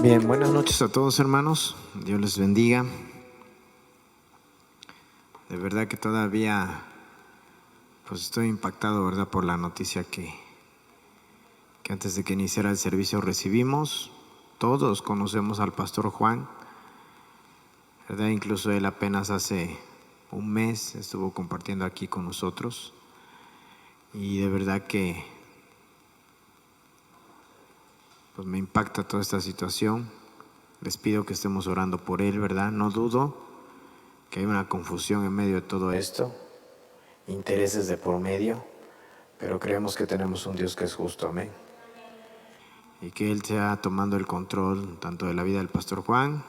Bien, buenas noches a todos, hermanos. Dios les bendiga. De verdad que todavía pues estoy impactado, ¿verdad?, por la noticia que antes de que iniciara el servicio recibimos. Todos conocemos al pastor Juan, ¿verdad? Incluso él apenas hace un mes estuvo compartiendo aquí con nosotros. Y de verdad que pues me impacta toda esta situación. Les pido que estemos orando por él, ¿verdad? No dudo que hay una confusión en medio de todo esto, intereses de por medio, pero creemos que tenemos un Dios que es justo, amén. Y que Él sea tomando el control tanto de la vida del pastor Juan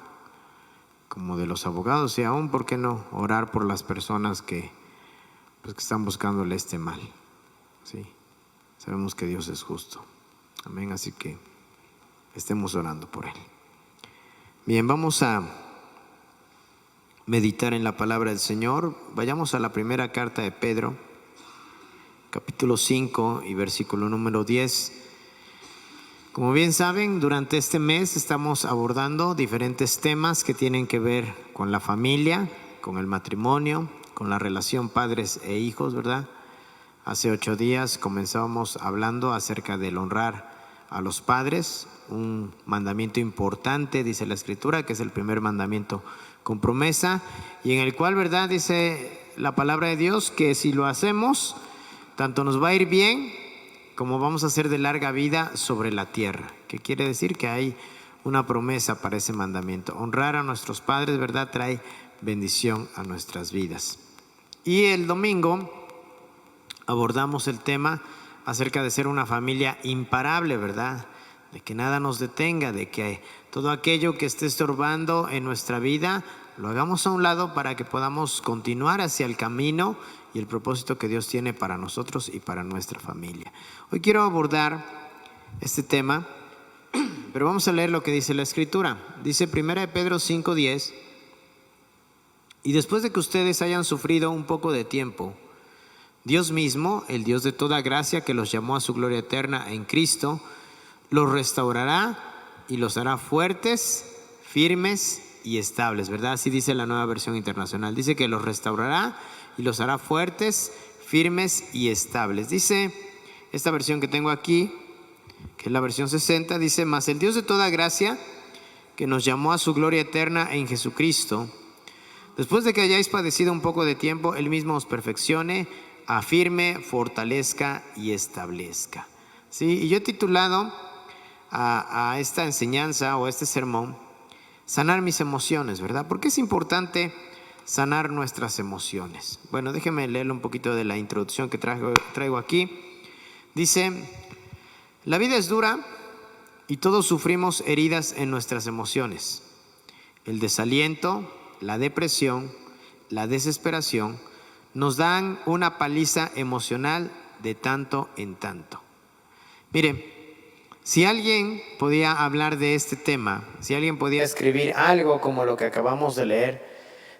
como de los abogados, y aún, ¿por qué no?, orar por las personas que están buscándole este mal. Sí, sabemos que Dios es justo, amén, así que estemos orando por Él. Bien, vamos a meditar en la palabra del Señor. Vayamos a la primera carta de Pedro, capítulo 5 y versículo número 10. Como bien saben, durante este mes estamos abordando diferentes temas que tienen que ver con la familia, con el matrimonio, con la relación padres e hijos, ¿verdad? Hace 8 días comenzamos hablando acerca del honrar a los padres, un mandamiento importante, dice la Escritura, que es el primer mandamiento con promesa, y en el cual, ¿verdad?, dice la palabra de Dios que si lo hacemos, tanto nos va a ir bien como vamos a ser de larga vida sobre la tierra. Que quiere decir que hay una promesa para ese mandamiento. Honrar a nuestros padres, ¿verdad?, trae bendición a nuestras vidas. Y el domingo abordamos el tema acerca de ser una familia imparable, ¿verdad?, de que nada nos detenga, de que todo aquello que esté estorbando en nuestra vida lo hagamos a un lado para que podamos continuar hacia el camino y el propósito que Dios tiene para nosotros y para nuestra familia. Hoy quiero abordar este tema, pero vamos a leer lo que dice la Escritura. Dice 1 Pedro 5:10: y después de que ustedes hayan sufrido un poco de tiempo, Dios mismo, el Dios de toda gracia, que los llamó a su gloria eterna en Cristo, los restaurará y los hará fuertes, firmes y estables, ¿verdad? Así dice la Nueva Versión Internacional. Dice que los restaurará y los hará fuertes, firmes y estables. Dice esta versión que tengo aquí, que es la versión 60, dice: mas el Dios de toda gracia, que nos llamó a su gloria eterna en Jesucristo, después de que hayáis padecido un poco de tiempo, Él mismo os perfeccione, afirme, fortalezca y establezca. ¿Sí? Y yo he titulado a esta enseñanza o a este sermón, sanar mis emociones, ¿verdad? ¿Por qué es importante sanar nuestras emociones? Bueno, déjenme leerle un poquito de la introducción que traigo aquí. Dice: la vida es dura y todos sufrimos heridas en nuestras emociones. El desaliento, la depresión, la desesperación nos dan una paliza emocional de tanto en tanto. Mire, si alguien podía hablar de este tema, si alguien podía escribir algo como lo que acabamos de leer,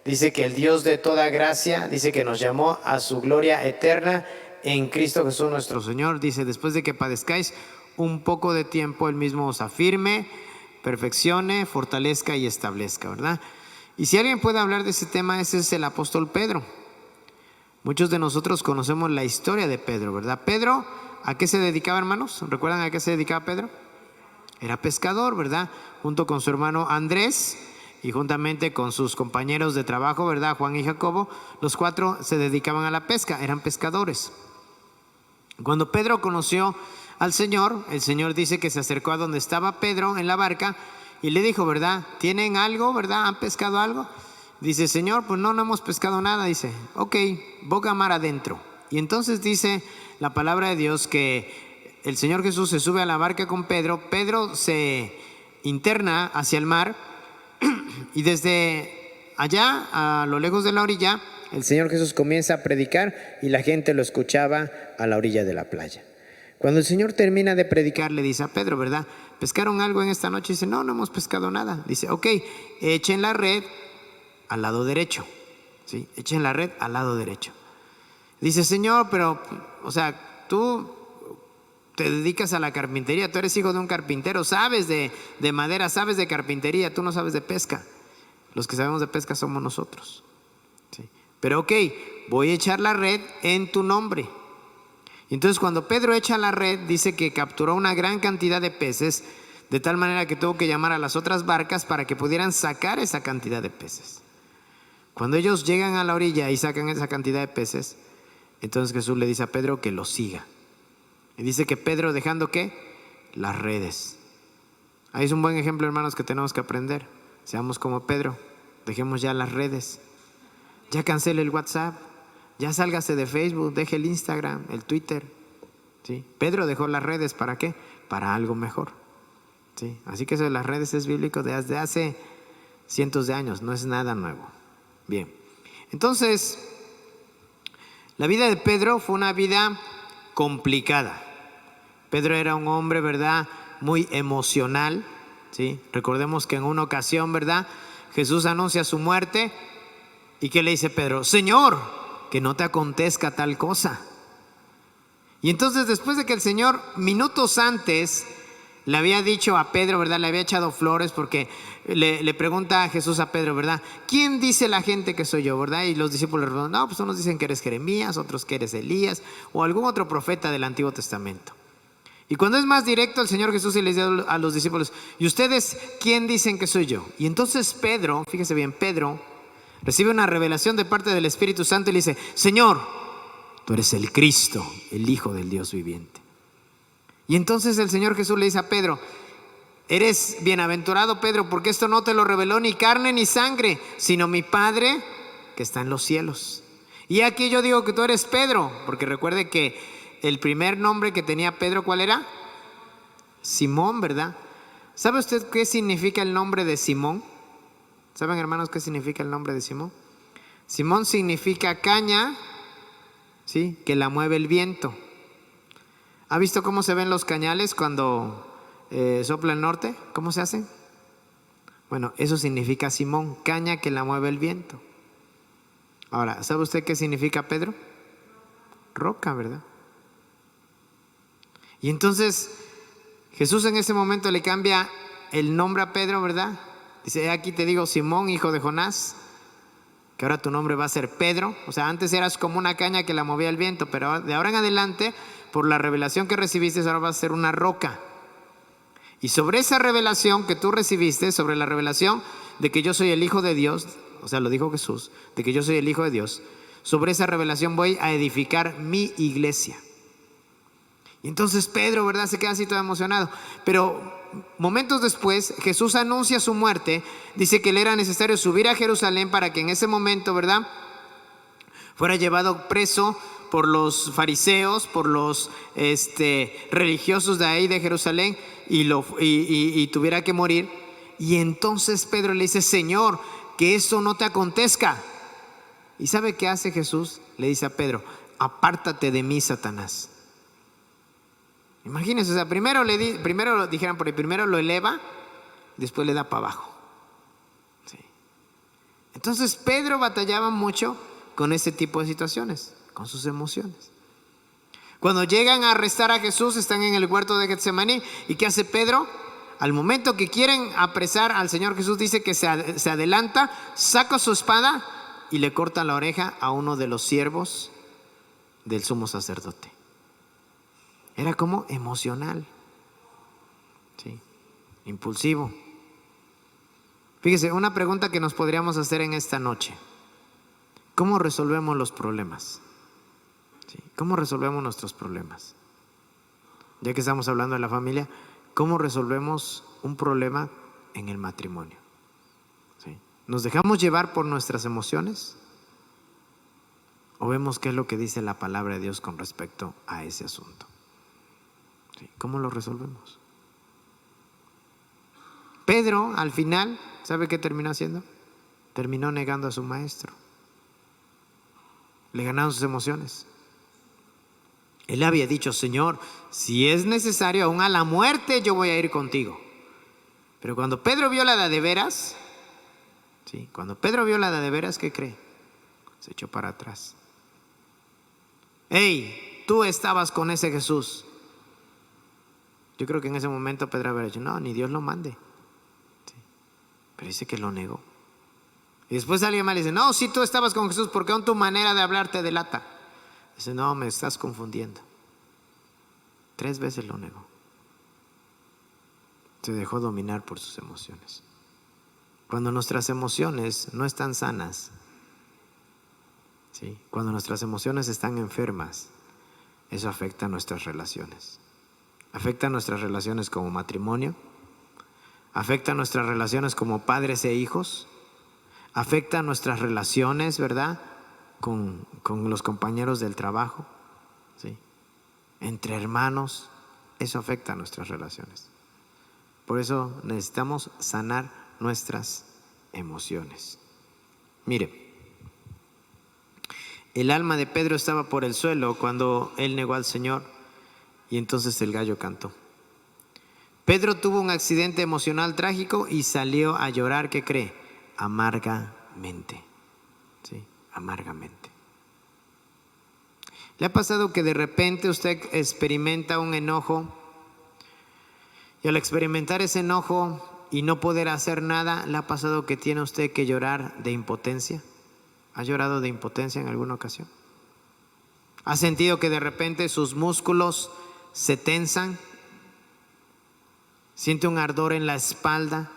dice que el Dios de toda gracia, dice que nos llamó a su gloria eterna en Cristo Jesús nuestro Señor. Dice: después de que padezcáis un poco de tiempo, Él mismo os afirme, perfeccione, fortalezca y establezca, ¿verdad? Y si alguien puede hablar de ese tema, ese es el apóstol Pedro. Muchos de nosotros conocemos la historia de Pedro, ¿verdad? Pedro, ¿a qué se dedicaba, hermanos? ¿Recuerdan a qué se dedicaba Pedro? Era pescador, ¿verdad? Junto con su hermano Andrés y juntamente con sus compañeros de trabajo, ¿verdad?, Juan y Jacobo, los 4 se dedicaban a la pesca, eran pescadores. Cuando Pedro conoció al Señor, el Señor dice que se acercó a donde estaba Pedro en la barca y le dijo, ¿verdad?, ¿tienen algo, verdad? ¿Han pescado algo? Dice: Señor, pues no hemos pescado nada. Dice: ok, boga mar adentro. Y entonces dice la palabra de Dios que el Señor Jesús se sube a la barca con Pedro. Pedro se interna hacia el mar y desde allá, a lo lejos de la orilla, el Señor Jesús comienza a predicar y la gente lo escuchaba a la orilla de la playa. Cuando el Señor termina de predicar, le dice a Pedro, ¿verdad?, ¿pescaron algo en esta noche? Dice: no hemos pescado nada. Dice: ok, echen la red al lado derecho. ¿Sí? Echen la red al lado derecho. Dice: Señor, pero, o sea, tú te dedicas a la carpintería, tú eres hijo de un carpintero, sabes de madera, sabes de carpintería, tú no sabes de pesca. Los que sabemos de pesca somos nosotros. ¿Sí? Pero ok, voy a echar la red en tu nombre. Y entonces cuando Pedro echa la red, dice que capturó una gran cantidad de peces, de tal manera que tuvo que llamar a las otras barcas para que pudieran sacar esa cantidad de peces. Cuando ellos llegan a la orilla y sacan esa cantidad de peces, entonces Jesús le dice a Pedro que lo siga. Y dice que Pedro, dejando ¿qué? Las redes. Ahí es un buen ejemplo, hermanos, que tenemos que aprender. Seamos como Pedro, dejemos ya las redes. Ya cancele el WhatsApp, ya sálgase de Facebook, deje el Instagram, el Twitter. ¿Sí? Pedro dejó las redes, ¿para qué? Para algo mejor. ¿Sí? Así que eso de las redes es bíblico desde hace cientos de años, no es nada nuevo. Bien, entonces, la vida de Pedro fue una vida complicada. Pedro era un hombre, ¿verdad?, muy emocional. ¿Sí? Recordemos que en una ocasión, ¿verdad?, Jesús anuncia su muerte. ¿Y qué le dice Pedro? Señor, que no te acontezca tal cosa. Y entonces, después de que el Señor minutos antes le había dicho a Pedro, ¿verdad?, le había echado flores, porque le pregunta a Jesús a Pedro, ¿verdad?, ¿quién dice la gente que soy yo?, ¿verdad? Y los discípulos responden, no, pues unos dicen que eres Jeremías, otros que eres Elías o algún otro profeta del Antiguo Testamento. Y cuando es más directo, el Señor Jesús le dice a los discípulos, ¿y ustedes quién dicen que soy yo? Y entonces Pedro, fíjese bien, Pedro recibe una revelación de parte del Espíritu Santo y le dice, Señor, tú eres el Cristo, el Hijo del Dios viviente. Y entonces el Señor Jesús le dice a Pedro, eres bienaventurado, Pedro, porque esto no te lo reveló ni carne ni sangre, sino mi Padre que está en los cielos. Y aquí yo digo que tú eres Pedro, porque recuerde que el primer nombre que tenía Pedro, ¿cuál era? Simón, ¿verdad? ¿Sabe usted qué significa el nombre de Simón? ¿Saben, hermanos, qué significa el nombre de Simón? Simón significa caña, ¿sí?, que la mueve el viento. ¿Ha visto cómo se ven los cañales cuando sopla el norte? ¿Cómo se hacen? Bueno, eso significa Simón, caña que la mueve el viento. Ahora, ¿sabe usted qué significa Pedro? Roca, ¿verdad? Y entonces Jesús en ese momento le cambia el nombre a Pedro, ¿verdad? Dice, aquí te digo Simón, hijo de Jonás, que ahora tu nombre va a ser Pedro. O sea, antes eras como una caña que la movía el viento, pero de ahora en adelante, por la revelación que recibiste, ahora vas a ser una roca. Y sobre esa revelación que tú recibiste, sobre la revelación de que yo soy el Hijo de Dios, o sea, lo dijo Jesús, de que yo soy el Hijo de Dios, sobre esa revelación voy a edificar mi iglesia. Y entonces Pedro, ¿verdad?, se queda así todo emocionado. Pero momentos después, Jesús anuncia su muerte. Dice que le era necesario subir a Jerusalén para que en ese momento, ¿verdad?, fuera llevado preso por los fariseos, por los religiosos de ahí de Jerusalén y tuviera que morir. Y entonces Pedro le dice, Señor, que eso no te acontezca. ¿Y sabe qué hace Jesús? Le dice a Pedro, apártate de mí, Satanás. Imagínense, o sea, primero dijeran por ahí, primero lo eleva, después le da para abajo. Sí. Entonces Pedro batallaba mucho con ese tipo de situaciones, con sus emociones. Cuando llegan a arrestar a Jesús, están en el huerto de Getsemaní. ¿Y qué hace Pedro? Al momento que quieren apresar al Señor Jesús, dice que se adelanta, saca su espada y le corta la oreja a uno de los siervos del sumo sacerdote. Era como emocional, ¿sí?, impulsivo. Fíjese, una pregunta que nos podríamos hacer en esta noche: ¿cómo resolvemos los problemas? ¿Sí? ¿Cómo resolvemos nuestros problemas? Ya que estamos hablando de la familia, ¿cómo resolvemos un problema en el matrimonio? ¿Sí? ¿Nos dejamos llevar por nuestras emociones? ¿O vemos qué es lo que dice la palabra de Dios con respecto a ese asunto? ¿Sí? ¿Cómo lo resolvemos? Pedro, al final, ¿sabe qué terminó haciendo? Terminó negando a su maestro. Le ganaron sus emociones. Él había dicho, Señor, si es necesario, aún a la muerte yo voy a ir contigo. Pero cuando Pedro vio la de veras, ¿sí?, cuando Pedro vio la de veras, ¿qué cree? Se echó para atrás. Hey, tú estabas con ese Jesús. Yo creo que en ese momento Pedro habría dicho, no, ni Dios lo mande. Sí. Pero dice que lo negó. Y después alguien más le dice, no, si tú estabas con Jesús, porque aún tu manera de hablar te delata. Dice, no, me estás confundiendo. 3 veces lo negó. Se dejó dominar por sus emociones. Cuando nuestras emociones no están sanas, ¿sí? Cuando nuestras emociones están enfermas, eso afecta a nuestras relaciones. Afecta a nuestras relaciones como matrimonio, afecta a nuestras relaciones como padres e hijos, afecta a nuestras relaciones, ¿verdad?, con los compañeros del trabajo, ¿sí?, entre hermanos. Eso afecta a nuestras relaciones. Por eso necesitamos sanar nuestras emociones. Mire, el alma de Pedro estaba por el suelo cuando él negó al Señor, y entonces el gallo cantó. Pedro tuvo un accidente emocional trágico y salió a llorar, ¿qué cree? Amargamente. ¿Sí? Amargamente. ¿Le ha pasado que de repente usted experimenta un enojo y al experimentar ese enojo y no poder hacer nada, le ha pasado que tiene usted que llorar de impotencia? ¿Ha llorado de impotencia en alguna ocasión? ¿Ha sentido que de repente sus músculos se tensan? ¿Siente un ardor en la espalda?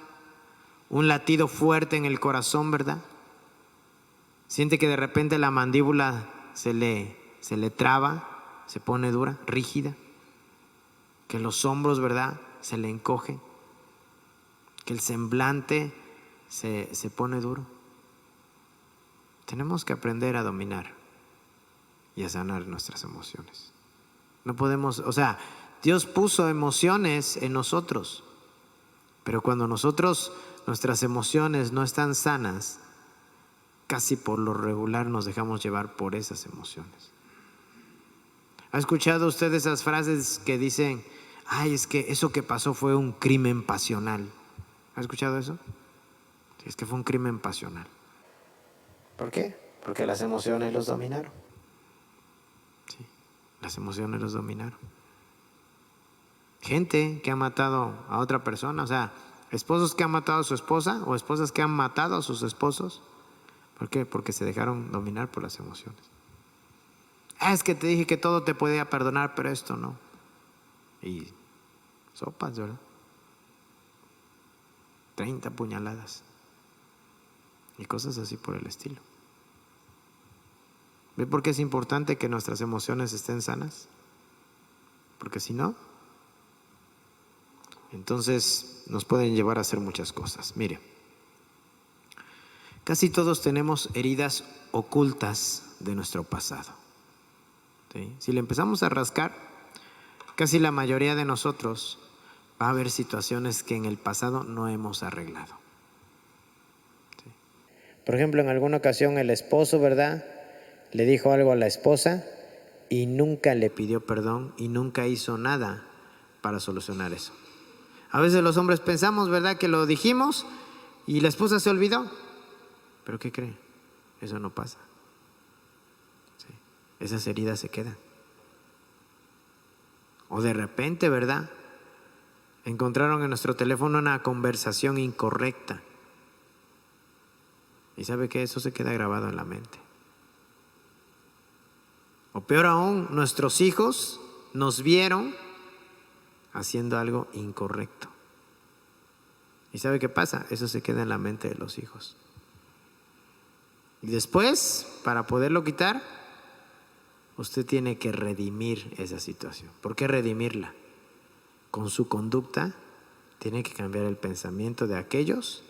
¿Un latido fuerte en el corazón, verdad? ¿Siente que de repente la mandíbula se le traba, se pone dura, rígida? ¿Que los hombros, verdad, se le encogen? ¿Que el semblante se pone duro? Tenemos que aprender a dominar y a sanar nuestras emociones. No podemos, Dios puso emociones en nosotros, pero cuando nuestras emociones no están sanas, casi por lo regular nos dejamos llevar por esas emociones. ¿Ha escuchado usted esas frases que dicen, ay, es que eso que pasó fue un crimen pasional? ¿Ha escuchado eso? Sí, es que fue un crimen pasional. ¿Por qué? Porque las emociones los dominaron. Sí, las emociones los dominaron. Gente que ha matado a otra persona, esposos que han matado a su esposa o esposas que han matado a sus esposos. ¿Por qué? Porque se dejaron dominar por las emociones. Es que te dije que todo te podía perdonar, pero esto no. Y sopas, ¿verdad? 30 puñaladas. Y cosas así por el estilo. ¿Ve por qué es importante que nuestras emociones estén sanas? Porque si no, entonces nos pueden llevar a hacer muchas cosas. Mire, casi todos tenemos heridas ocultas de nuestro pasado. ¿Sí? Si le empezamos a rascar, casi la mayoría de nosotros va a haber situaciones que en el pasado no hemos arreglado. ¿Sí? Por ejemplo, en alguna ocasión el esposo, ¿verdad?, le dijo algo a la esposa y nunca le pidió perdón y nunca hizo nada para solucionar eso. A veces los hombres pensamos, ¿verdad?, que lo dijimos y la esposa se olvidó. ¿Pero qué cree? Eso no pasa. Sí. Esas heridas se quedan. O de repente, ¿verdad?, encontraron en nuestro teléfono una conversación incorrecta. Y sabe que eso se queda grabado en la mente. O peor aún, nuestros hijos nos vieron haciendo algo incorrecto. ¿Y sabe qué pasa? Eso se queda en la mente de los hijos. Y después, para poderlo quitar, usted tiene que redimir esa situación. ¿Por qué redimirla? Con su conducta tiene que cambiar el pensamiento de aquellos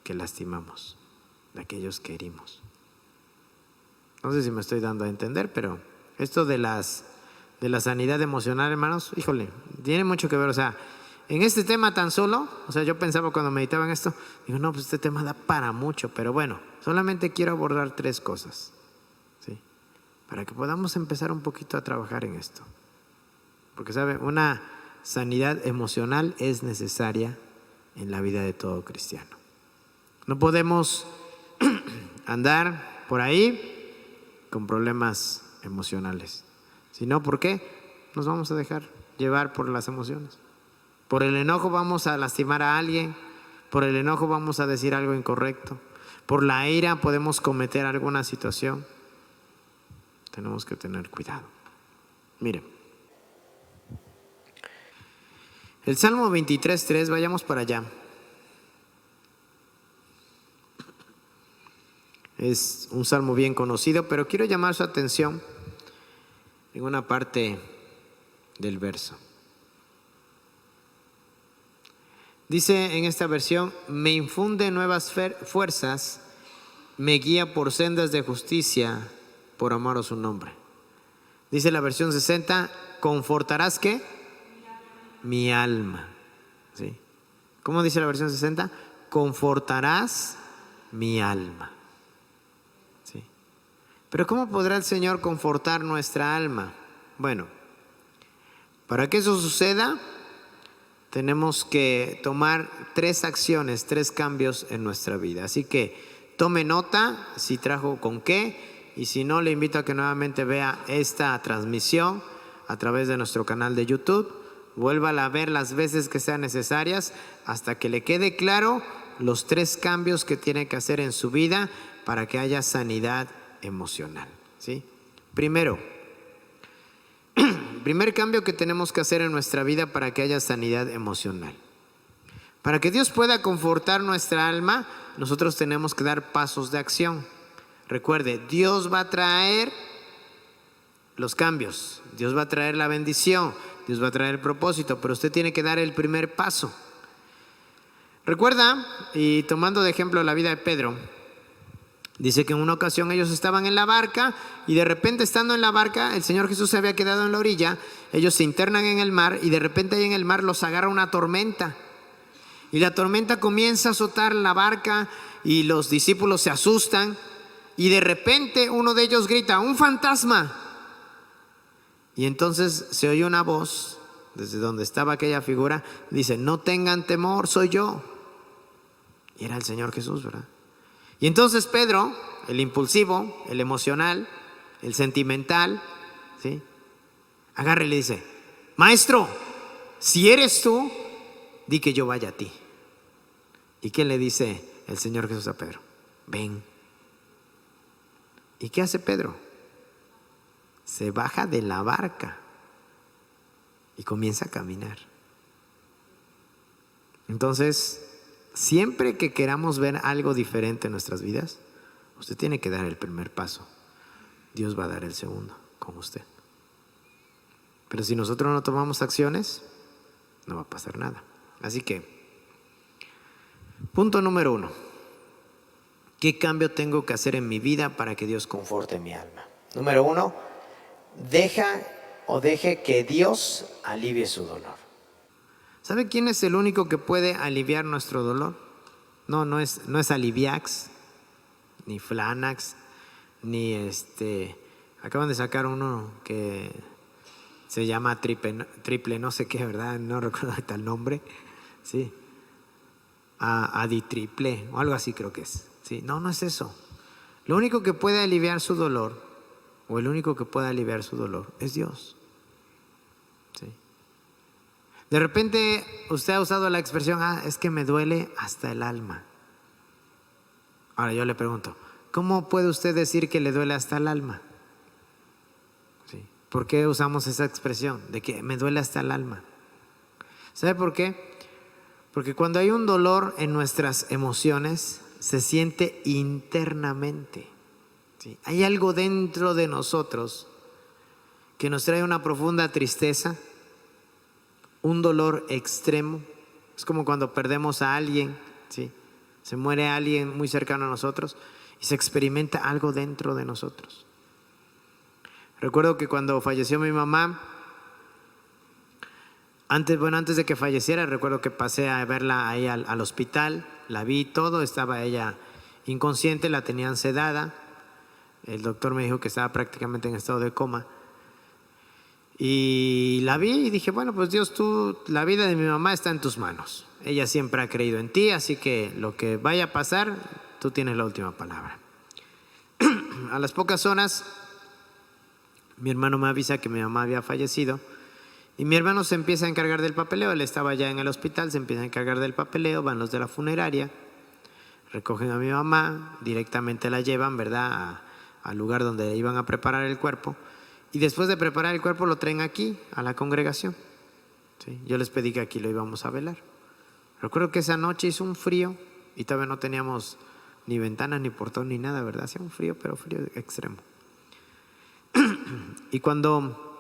que lastimamos, de aquellos que herimos. No sé si me estoy dando a entender, pero esto de la sanidad emocional, hermanos, híjole, tiene mucho que ver. En este tema tan solo, yo pensaba cuando meditaba en esto, digo, no, pues este tema da para mucho, pero bueno, solamente quiero abordar 3 cosas, ¿sí?, para que podamos empezar un poquito a trabajar en esto. Porque, ¿sabe? Una sanidad emocional es necesaria en la vida de todo cristiano. No podemos andar por ahí con problemas emocionales. Si no, ¿por qué? Nos vamos a dejar llevar por las emociones. Por el enojo vamos a lastimar a alguien, por el enojo vamos a decir algo incorrecto, por la ira podemos cometer alguna situación. Tenemos que tener cuidado. Miren, el Salmo 23:3, vayamos para allá. Es un salmo bien conocido, pero quiero llamar su atención en una parte del verso. Dice en esta versión: me infunde nuevas fuerzas, me guía por sendas de justicia, por amor a su nombre. Dice la versión 60, ¿confortarás qué? Mi alma. ¿Sí? ¿Cómo dice la versión 60? Confortarás mi alma. ¿Sí? Pero ¿cómo podrá el Señor confortar nuestra alma? Bueno, para que eso suceda, tenemos que tomar 3 acciones, 3 cambios en nuestra vida. Así que tome nota si trajo con qué, y si no, le invito a que nuevamente vea esta transmisión a través de nuestro canal de YouTube. Vuélvala a ver las veces que sean necesarias hasta que le quede claro los 3 cambios que tiene que hacer en su vida para que haya sanidad emocional. ¿Sí? Primero, primer cambio que tenemos que hacer en nuestra vida para que haya sanidad emocional. Para que Dios pueda confortar nuestra alma, nosotros tenemos que dar pasos de acción. Recuerde, Dios va a traer los cambios, Dios va a traer la bendición, Dios va a traer el propósito, pero usted tiene que dar el primer paso. Recuerda, y tomando de ejemplo la vida de Pedro, dice que en una ocasión ellos estaban en la barca y de repente, estando en la barca, el Señor Jesús se había quedado en la orilla. Ellos se internan en el mar y de repente ahí en el mar los agarra una tormenta. Y la tormenta comienza a azotar la barca y los discípulos se asustan. Y de repente uno de ellos grita: ¡un fantasma! Y entonces se oye una voz desde donde estaba aquella figura. Dice: no tengan temor, soy yo. Y era el Señor Jesús, ¿verdad? Y entonces Pedro, el impulsivo, el emocional, el sentimental, ¿sí?, agarra y le dice: maestro, si eres tú, di que yo vaya a ti. ¿Y qué le dice el Señor Jesús a Pedro? Ven. ¿Y qué hace Pedro? Se baja de la barca y comienza a caminar. Entonces, siempre que queramos ver algo diferente en nuestras vidas, usted tiene que dar el primer paso. Dios va a dar el segundo con usted. Pero si nosotros no tomamos acciones, no va a pasar nada. Así que, punto número 1. ¿Qué cambio tengo que hacer en mi vida para que Dios conforte mi alma? Número 1, deje que Dios alivie su dolor. ¿Sabe quién es el único que puede aliviar nuestro dolor? No es Aliviax, ni Flanax, ni acaban de sacar uno que se llama triple no sé qué, ¿verdad? No recuerdo tal nombre. Sí. Aditriple o algo así creo que es. Sí. No es eso. Lo único que puede aliviar su dolor, o el único que puede aliviar su dolor, es Dios. Sí. De repente usted ha usado la expresión: es que me duele hasta el alma. Ahora yo le pregunto, ¿cómo puede usted decir que le duele hasta el alma? ¿Sí? ¿Por qué usamos esa expresión de que me duele hasta el alma? ¿Sabe por qué? Porque cuando hay un dolor en nuestras emociones, se siente internamente. ¿Sí? Hay algo dentro de nosotros que nos trae una profunda tristeza, un dolor extremo. Es como cuando perdemos a alguien, ¿sí? Se muere alguien muy cercano a nosotros y se experimenta algo dentro de nosotros. Recuerdo que cuando falleció mi mamá, antes de que falleciera, recuerdo que pasé a verla ahí al hospital, la vi todo, estaba ella inconsciente, la tenían sedada. El doctor me dijo que estaba prácticamente en estado de coma. Y la vi y dije: bueno, pues Dios, la vida de mi mamá está en tus manos. Ella siempre ha creído en ti, así que lo que vaya a pasar, tú tienes la última palabra. A las pocas horas, mi hermano me avisa que mi mamá había fallecido Y mi hermano se empieza a encargar del papeleo, él estaba ya en el hospital, se empieza a encargar del papeleo, van los de la funeraria, recogen a mi mamá, directamente la llevan, ¿verdad?, al lugar donde iban a preparar el cuerpo. Y después de preparar el cuerpo lo traen aquí, a la congregación. ¿Sí? Yo les pedí que aquí lo íbamos a velar. Recuerdo que esa noche hizo un frío y todavía no teníamos ni ventanas, ni portón, ni nada, ¿verdad? Hacía un frío, pero frío extremo. Y cuando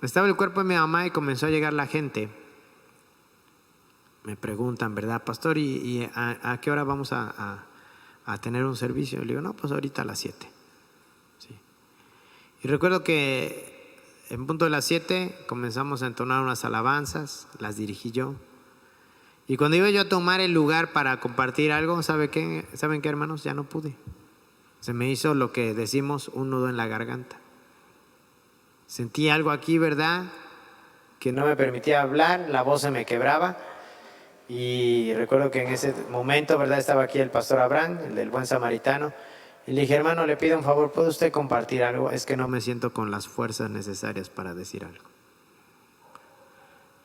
estaba el cuerpo de mi mamá y comenzó a llegar la gente, me preguntan, ¿verdad, pastor? ¿Y a qué hora vamos a tener un servicio? Le digo, no, pues ahorita a las 7. Sí. Y recuerdo que en punto de las 7 comenzamos a entonar unas alabanzas, las dirigí yo. Y cuando iba yo a tomar el lugar para compartir algo, ¿saben qué, hermanos? Ya no pude. Se me hizo lo que decimos, un nudo en la garganta. Sentí algo aquí, ¿verdad?, que no me permitía hablar, la voz se me quebraba. Y recuerdo que en ese momento, ¿verdad?, estaba aquí el pastor Abraham, el del Buen Samaritano. Y le dije, hermano, le pido un favor, ¿puede usted compartir algo? Es que no me siento con las fuerzas necesarias para decir algo.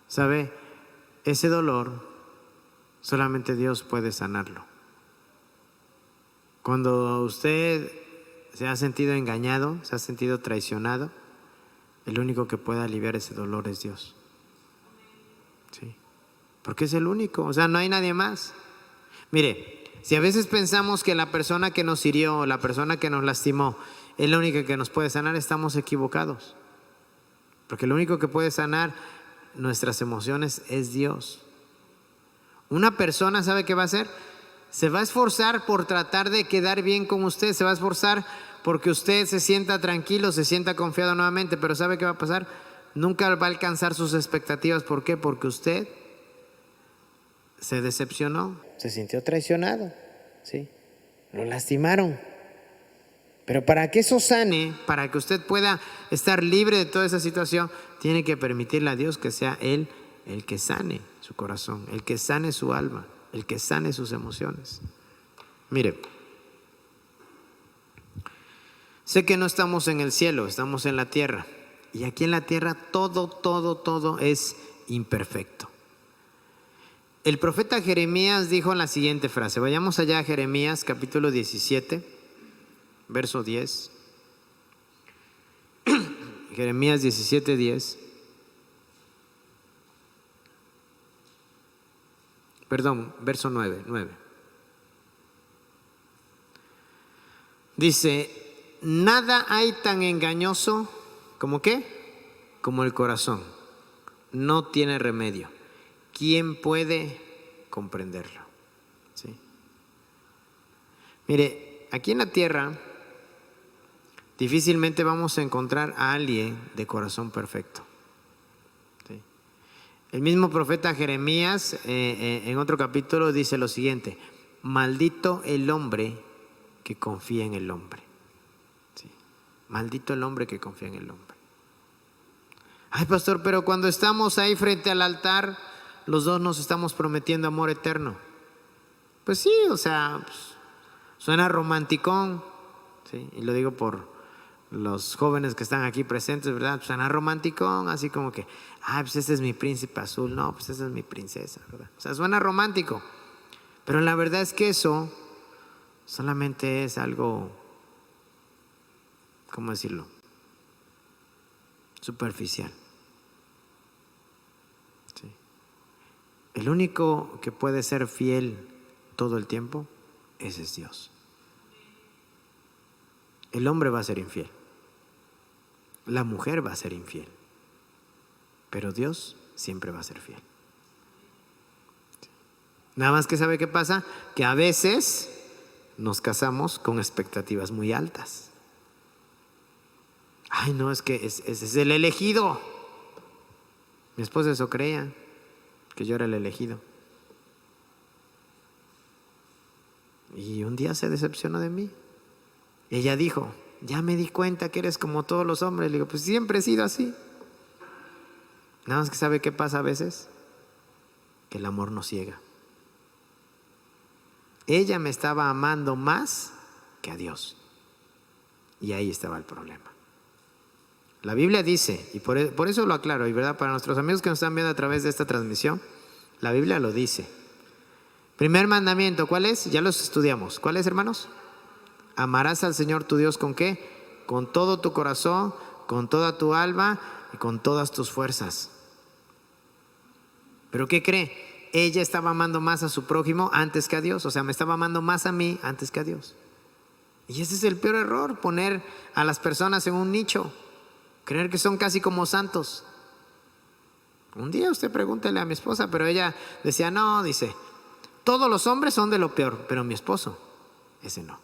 ¿Sabe? Ese dolor solamente Dios puede sanarlo. Cuando usted se ha sentido engañado, se ha sentido traicionado, el único que puede aliviar ese dolor es Dios. Sí. Porque es el único, o sea, no hay nadie más. Mire, si a veces pensamos que la persona que nos hirió, la persona que nos lastimó, es la única que nos puede sanar, estamos equivocados. Porque lo único que puede sanar nuestras emociones es Dios. Una persona, ¿sabe qué va a hacer? Se va a esforzar por tratar de quedar bien con usted, se va a esforzar porque usted se sienta tranquilo, se sienta confiado nuevamente, pero ¿sabe qué va a pasar? Nunca va a alcanzar sus expectativas. ¿Por qué? Porque usted se decepcionó, se sintió traicionado, ¿sí? Lo lastimaron. Pero para que eso sane, para que usted pueda estar libre de toda esa situación, tiene que permitirle a Dios que sea Él el que sane su corazón, el que sane su alma, el que sane sus emociones. Mire, sé que no estamos en el cielo, estamos en la tierra. Y aquí en la tierra todo es imperfecto. El profeta Jeremías dijo la siguiente frase. Vayamos allá a Jeremías capítulo 17, verso 10. Jeremías 17, 10. Perdón, verso 9. Dice, nada hay tan engañoso como ¿qué? Como el corazón. No tiene remedio. ¿Quién puede comprenderlo? ¿Sí? Mire, aquí en la tierra difícilmente vamos a encontrar a alguien de corazón perfecto. ¿Sí? El mismo profeta Jeremías en otro capítulo dice lo siguiente: maldito el hombre que confía en el hombre. ¿Sí? Maldito el hombre que confía en el hombre. Ay, pastor, pero cuando estamos ahí frente al altar, los dos nos estamos prometiendo amor eterno. Pues sí, o sea, pues, suena romanticón, ¿sí? Y lo digo por los jóvenes que están aquí presentes, ¿verdad? Suena romanticón, así como que, pues este es mi príncipe azul, no, pues esa es mi princesa, ¿verdad? O sea, suena romántico, pero la verdad es que eso solamente es algo, ¿cómo decirlo?, superficial. ¿Sí? El único que puede ser fiel todo el tiempo, ese es Dios. El hombre va a ser infiel, la mujer va a ser infiel, pero Dios siempre va a ser fiel. ¿Sí? Nada más que ¿sabe qué pasa? Que a veces nos casamos con expectativas muy altas. Ay, no, es que ese es el elegido. Mi esposa eso creía, que yo era el elegido. Y un día se decepcionó de mí. Ella dijo, ya me di cuenta que eres como todos los hombres. Le digo, pues siempre he sido así. Nada más que ¿sabe qué pasa a veces? Que el amor nos ciega. Ella me estaba amando más que a Dios. Y ahí estaba el problema. La Biblia dice, y por eso lo aclaro, y verdad, para nuestros amigos que nos están viendo a través de esta transmisión, la Biblia lo dice. Primer mandamiento, ¿cuál es? Ya los estudiamos. ¿Cuál es, hermanos? Amarás al Señor tu Dios ¿con qué? Con todo tu corazón, con toda tu alma y con todas tus fuerzas. ¿Pero qué cree? Ella estaba amando más a su prójimo antes que a Dios. O sea, me estaba amando más a mí antes que a Dios. Y ese es el peor error, poner a las personas en un nicho, creer que son casi como santos. Un día usted pregúntele a mi esposa, pero ella decía, no, dice, todos los hombres son de lo peor, pero mi esposo, ese no.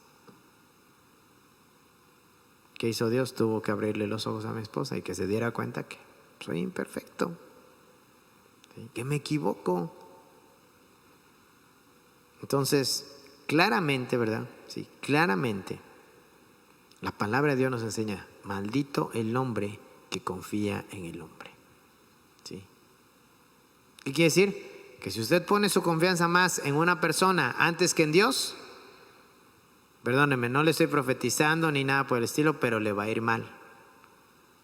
¿Qué hizo Dios? Tuvo que abrirle los ojos a mi esposa y que se diera cuenta que soy imperfecto, ¿sí? Que me equivoco. Entonces, claramente, ¿verdad? Sí, claramente, la palabra de Dios nos enseña, maldito el hombre que confía en el hombre. ¿Sí? ¿Qué quiere decir? Que si usted pone su confianza más en una persona antes que en Dios, perdóneme, no le estoy profetizando ni nada por el estilo, pero le va a ir mal.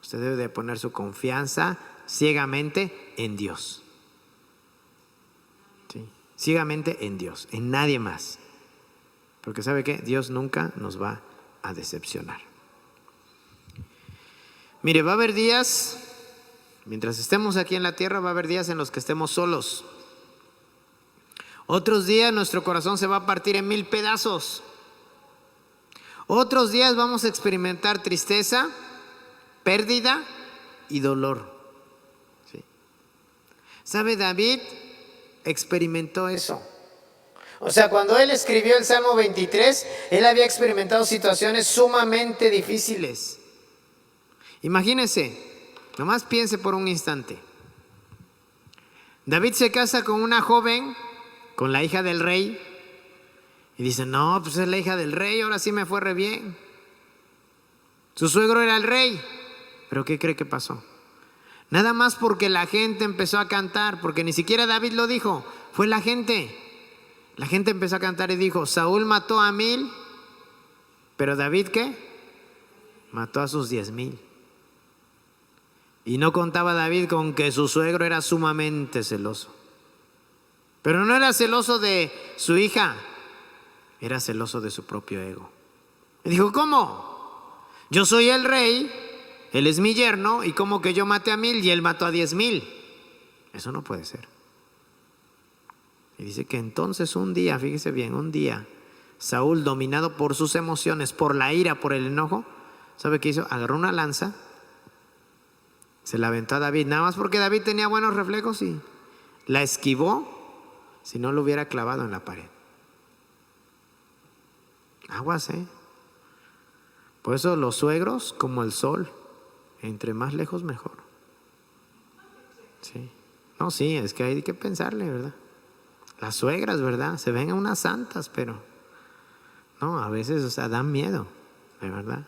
Usted debe de poner su confianza ciegamente en Dios. ¿Sí? Ciegamente en Dios, en nadie más. Porque ¿sabe qué? Dios nunca nos va a decepcionar. Mire, va a haber días, mientras estemos aquí en la tierra, va a haber días en los que estemos solos. Otros días nuestro corazón se va a partir en 1000 pedazos. Otros días vamos a experimentar tristeza, pérdida y dolor. ¿Sí? ¿Sabe? David experimentó eso. O sea, cuando él escribió el Salmo 23, él había experimentado situaciones sumamente difíciles. Imagínese, nomás piense por un instante. David se casa con una joven, con la hija del rey, y dice, no, pues es la hija del rey, ahora sí me fue re bien. Su suegro era el rey. ¿Pero qué cree que pasó? Nada más porque la gente empezó a cantar, porque ni siquiera David lo dijo, fue la gente. La gente empezó a cantar y dijo, Saúl mató a 1000, pero David ¿qué? Mató a sus 10,000. Y no contaba David con que su suegro era sumamente celoso. Pero no era celoso de su hija, era celoso de su propio ego. Y dijo, ¿cómo? Yo soy el rey, él es mi yerno, y ¿cómo que yo maté a 1000 y él mató a 10,000? Eso no puede ser. Y dice que entonces un día, fíjese bien, un día, Saúl, dominado por sus emociones, por la ira, por el enojo, ¿sabe qué hizo? Agarró una lanza, se la aventó a David, nada más porque David tenía buenos reflejos y la esquivó, si no lo hubiera clavado en la pared. Aguas, ¿eh? Por eso los suegros, como el sol, entre más lejos mejor. Sí. No, sí, es que hay que pensarle, ¿verdad? Las suegras, ¿verdad? Se ven unas santas, pero no, a veces, o sea, dan miedo, de verdad.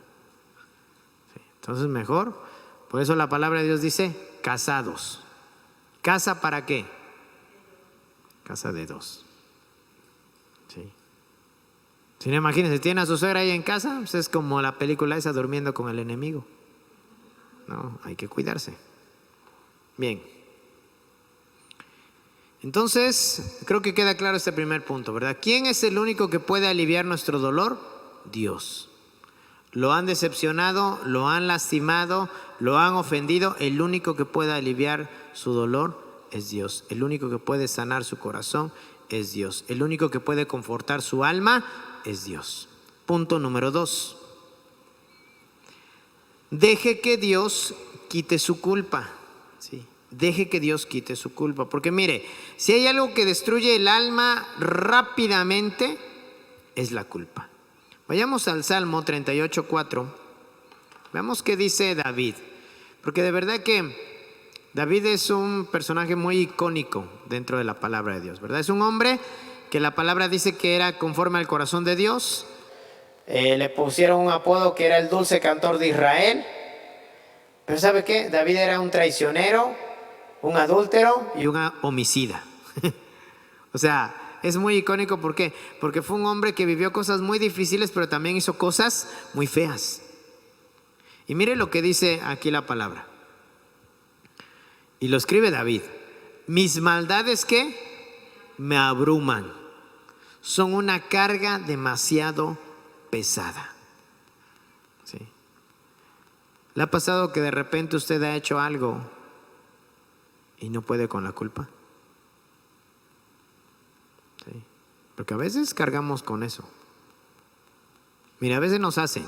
Sí. Entonces mejor, por eso la palabra de Dios dice, casados. ¿Casa para qué? Casa de dos. Sí. Si no, imagínense, tiene a su suegra ahí en casa, pues es como la película esa, durmiendo con el enemigo. No, hay que cuidarse. Bien. Entonces, creo que queda claro este primer punto, ¿verdad? ¿Quién es el único que puede aliviar nuestro dolor? Dios. Lo han decepcionado, lo han lastimado, lo han ofendido. El único que puede aliviar su dolor es Dios. El único que puede sanar su corazón es Dios. El único que puede confortar su alma es Dios. Punto número 2. Deje que Dios quite su culpa. Sí. Deje que Dios quite su culpa. Porque mire, si hay algo que destruye el alma rápidamente, es la culpa. Vayamos al Salmo 38:4. Veamos qué dice David. Porque de verdad que David es un personaje muy icónico dentro de la palabra de Dios, ¿verdad? Es un hombre que la palabra dice que era conforme al corazón de Dios. Le pusieron un apodo que era el dulce cantor de Israel. Pero ¿sabe qué? David era un traicionero, un adúltero y un homicida. O sea, es muy icónico. ¿Por qué? Porque fue un hombre que vivió cosas muy difíciles, pero también hizo cosas muy feas. Y mire lo que dice aquí la palabra. Y lo escribe David. Mis maldades, ¿qué? Me abruman. Son una carga demasiado pesada. ¿Sí? ¿Le ha pasado que de repente usted ha hecho algo y no puede con la culpa? ¿Sí? Porque a veces cargamos con eso. Mira, a veces nos hacen.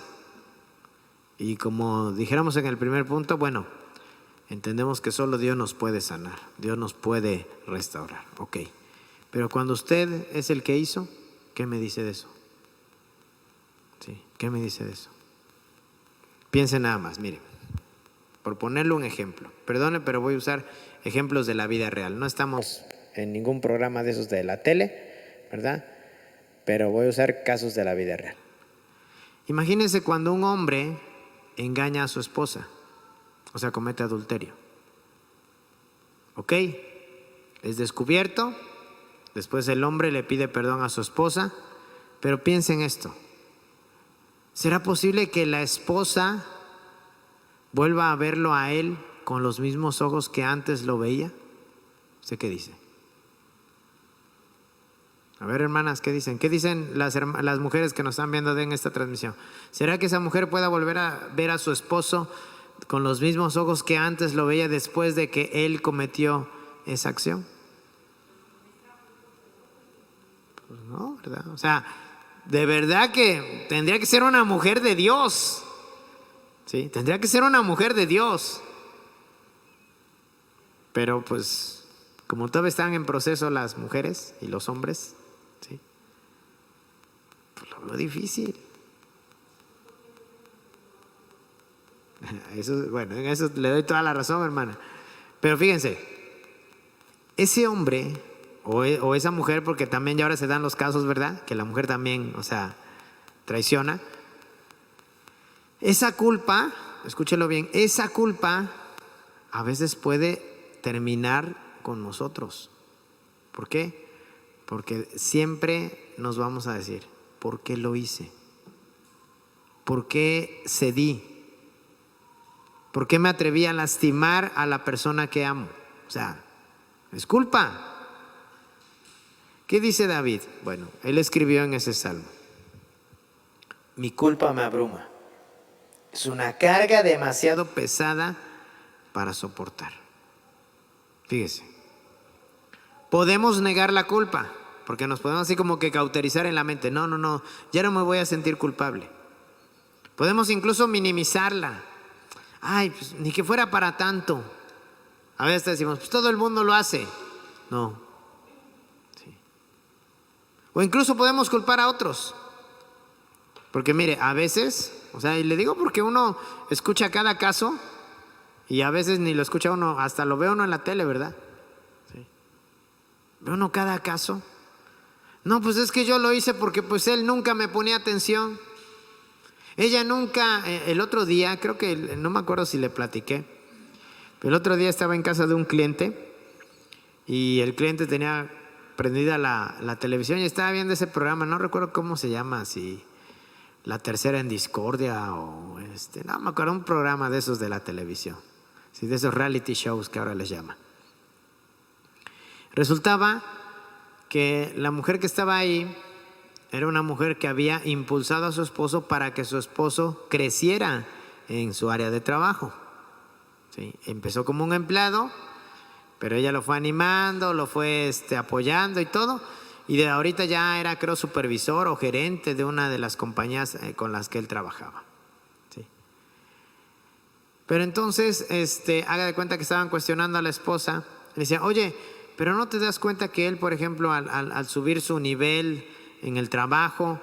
Y como dijéramos en el primer punto, bueno, entendemos que solo Dios nos puede sanar, Dios nos puede restaurar. Ok. Pero cuando usted es el que hizo, ¿qué me dice de eso? ¿Sí? ¿Qué me dice de eso? Piense nada más, mire, por ponerle un ejemplo. Perdone, pero voy a usar ejemplos de la vida real. No estamos en ningún programa de esos de la tele, ¿verdad? Pero voy a usar casos de la vida real. Imagínense cuando un hombre engaña a su esposa, o sea, comete adulterio. ¿Ok? Es descubierto. Después el hombre le pide perdón a su esposa, pero piensen esto. ¿Será posible que la esposa vuelva a verlo a él con los mismos ojos que antes lo veía? ¿Usted qué dice? A ver, hermanas, ¿qué dicen? ¿Qué dicen las mujeres que nos están viendo en esta transmisión? ¿Será que esa mujer pueda volver a ver a su esposo con los mismos ojos que antes lo veía después de que él cometió esa acción? Pues no, ¿verdad? O sea, de verdad que tendría que ser una mujer de Dios. ¿Sí? Tendría que ser una mujer de Dios. Pero pues, como todavía están en proceso las mujeres y los hombres, ¿sí? Pues lo veo difícil. Eso, bueno, en eso le doy toda la razón, hermana. Pero fíjense, ese hombre o esa mujer, porque también ya ahora se dan los casos, ¿verdad? Que la mujer también, o sea, traiciona. Esa culpa, escúchelo bien, esa culpa a veces puede terminar con nosotros. ¿Por qué? Porque siempre nos vamos a decir, ¿por qué lo hice? ¿Por qué cedí? ¿Por qué me atreví a lastimar a la persona que amo? O sea, es culpa. ¿Qué dice David? Bueno, él escribió en ese salmo: mi culpa me abruma. Es una carga demasiado pesada para soportar. Fíjese. Podemos negar la culpa, porque nos podemos así como que cauterizar en la mente. No, ya no me voy a sentir culpable. Podemos incluso minimizarla. Ay, pues ni que fuera para tanto. A veces decimos, pues todo el mundo lo hace. No. Sí. O incluso podemos culpar a otros. Porque mire, a veces, o sea, y le digo porque uno escucha cada caso y a veces ni lo escucha uno, hasta lo ve uno en la tele, ¿verdad? Sí. Ve uno cada caso. No, pues es que yo lo hice porque pues él nunca me ponía atención. Ella nunca, el otro día, creo que, no me acuerdo si le platiqué, pero el otro día estaba en casa de un cliente y el cliente tenía prendida la televisión y estaba viendo ese programa, no recuerdo cómo se llama, si La Tercera en Discordia o no me acuerdo, un programa de esos de la televisión, sí, de esos reality shows que ahora les llaman. Resultaba que la mujer que estaba ahí era una mujer que había impulsado a su esposo para que su esposo creciera en su área de trabajo. ¿Sí? Empezó como un empleado, pero ella lo fue animando, lo fue apoyando y todo. Y de ahorita ya era, creo, supervisor o gerente de una de las compañías con las que él trabajaba. ¿Sí? Pero entonces, haga de cuenta que estaban cuestionando a la esposa. Le decía, oye, pero ¿no te das cuenta que él, por ejemplo, al subir su nivel en el trabajo,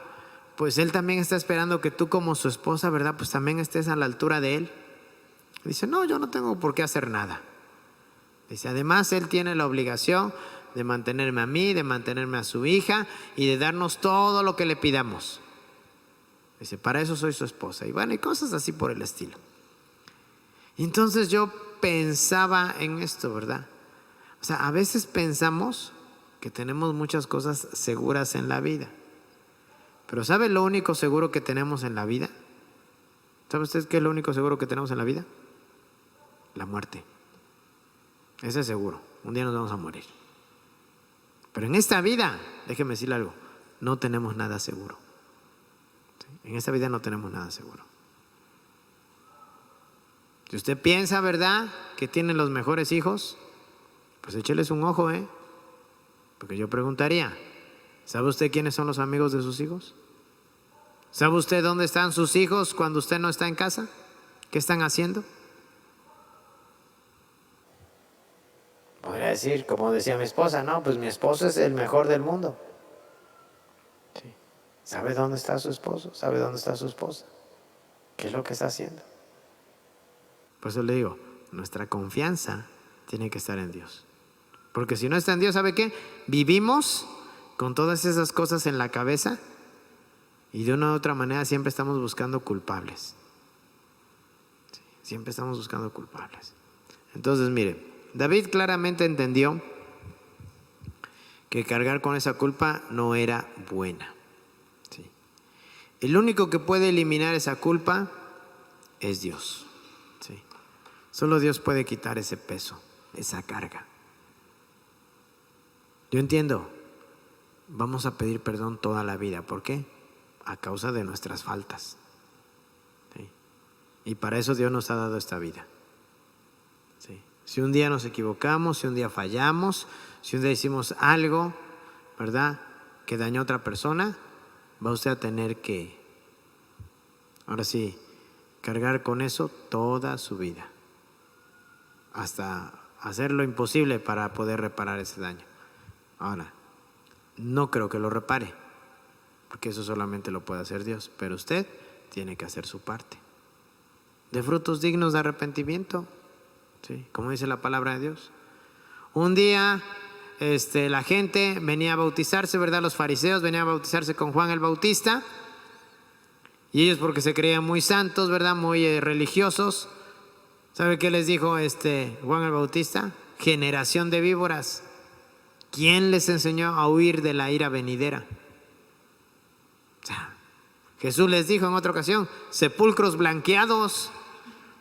pues él también está esperando que tú como su esposa, ¿verdad? Pues también estés a la altura de él. Dice, no, yo no tengo por qué hacer nada. Dice, además él tiene la obligación de mantenerme a mí, de mantenerme a su hija y de darnos todo lo que le pidamos. Dice, para eso soy su esposa. Y bueno, y cosas así por el estilo. Y entonces yo pensaba en esto, ¿verdad? O sea, a veces pensamos que tenemos muchas cosas seguras en la vida. Pero ¿sabe lo único seguro que tenemos en la vida? ¿Sabe usted qué es lo único seguro que tenemos en la vida? La muerte. Ese es seguro. Un día nos vamos a morir. Pero en esta vida, déjeme decirle algo, no tenemos nada seguro. ¿Sí? En esta vida no tenemos nada seguro. Si usted piensa, ¿verdad?, que tiene los mejores hijos, pues écheles un ojo, porque yo preguntaría, ¿sabe usted quiénes son los amigos de sus hijos? ¿Sabe usted dónde están sus hijos cuando usted no está en casa? ¿Qué están haciendo? Podría decir, como decía mi esposa, no, pues mi esposo es el mejor del mundo. Sí. ¿Sabe dónde está su esposo? ¿Sabe dónde está su esposa? ¿Qué es lo que está haciendo? Por eso le digo, nuestra confianza tiene que estar en Dios. Porque si no está en Dios, ¿sabe qué? Vivimos con todas esas cosas en la cabeza y de una u otra manera siempre estamos buscando culpables. Sí, siempre estamos buscando culpables. Entonces, mire, David claramente entendió que cargar con esa culpa no era buena. Sí. El único que puede eliminar esa culpa es Dios. Sí. Solo Dios puede quitar ese peso, esa carga. Yo entiendo, vamos a pedir perdón toda la vida. ¿Por qué? A causa de nuestras faltas. ¿Sí? Y para eso Dios nos ha dado esta vida. ¿Sí? Si un día nos equivocamos, si un día fallamos, si un día hicimos algo, ¿verdad?, que dañó a otra persona, va usted a tener que, ahora sí, cargar con eso toda su vida. Hasta hacer lo imposible para poder reparar ese daño. Ahora, no creo que lo repare, porque eso solamente lo puede hacer Dios, pero usted tiene que hacer su parte. De frutos dignos de arrepentimiento, ¿sí?, como dice la palabra de Dios. Un día la gente venía a bautizarse, ¿verdad? Los fariseos venían a bautizarse con Juan el Bautista, y ellos, porque se creían muy santos, ¿verdad?, muy religiosos. ¿Sabe qué les dijo Juan el Bautista? Generación de víboras. ¿Quién les enseñó a huir de la ira venidera? O sea, Jesús les dijo en otra ocasión, sepulcros blanqueados.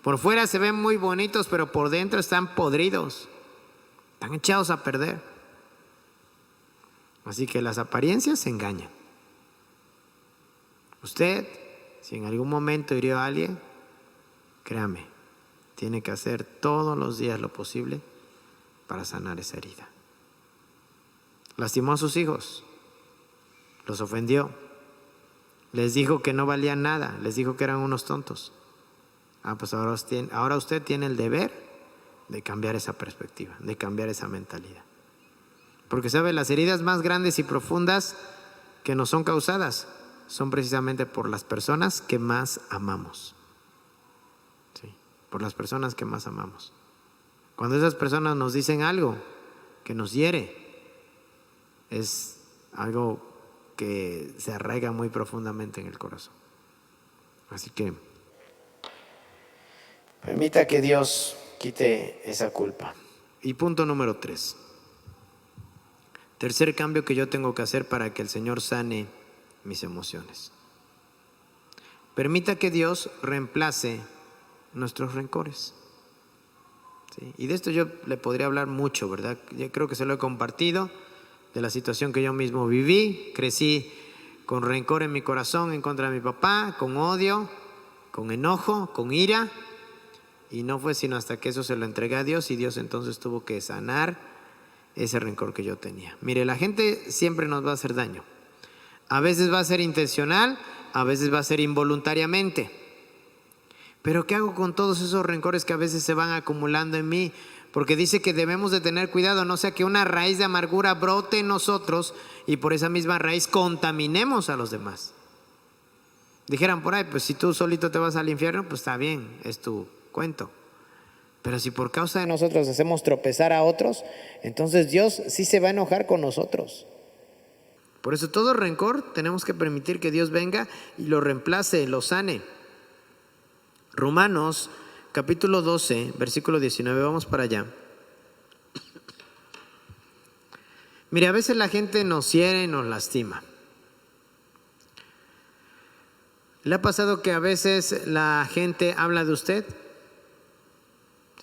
Por fuera se ven muy bonitos, pero por dentro están podridos. Están echados a perder. Así que las apariencias engañan. Usted, si en algún momento hirió a alguien, créame, tiene que hacer todos los días lo posible para sanar esa herida. Lastimó a sus hijos, los ofendió, les dijo que no valían nada, les dijo que eran unos tontos. Pues ahora usted tiene el deber de cambiar esa perspectiva, de cambiar esa mentalidad. Porque sabe, las heridas más grandes y profundas que nos son causadas son precisamente por las personas que más amamos. Sí, por las personas que más amamos. Cuando esas personas nos dicen algo que nos hiere, es algo que se arraiga muy profundamente en el corazón. Así que permita que Dios quite esa culpa. Y punto número 3. Tercer cambio que yo tengo que hacer para que el Señor sane mis emociones. Permita que Dios reemplace nuestros rencores. ¿Sí? Y de esto yo le podría hablar mucho, ¿verdad? Yo creo que se lo he compartido, de la situación que yo mismo viví. Crecí con rencor en mi corazón en contra de mi papá, con odio, con enojo, con ira, y no fue sino hasta que eso se lo entregué a Dios, y Dios entonces tuvo que sanar ese rencor que yo tenía. Mire, la gente siempre nos va a hacer daño. A veces va a ser intencional, a veces va a ser involuntariamente. Pero ¿qué hago con todos esos rencores que a veces se van acumulando en mí? Porque dice que debemos de tener cuidado, no sea que una raíz de amargura brote en nosotros y por esa misma raíz contaminemos a los demás. Dijeran por ahí, pues si tú solito te vas al infierno, pues está bien, es tu cuento. Pero si por causa de nosotros hacemos tropezar a otros, entonces Dios sí se va a enojar con nosotros. Por eso todo rencor tenemos que permitir que Dios venga y lo reemplace, lo sane. Romanos capítulo 12, versículo 19, vamos para allá. Mire, a veces la gente nos hiere y nos lastima. ¿Le ha pasado que a veces la gente habla de usted?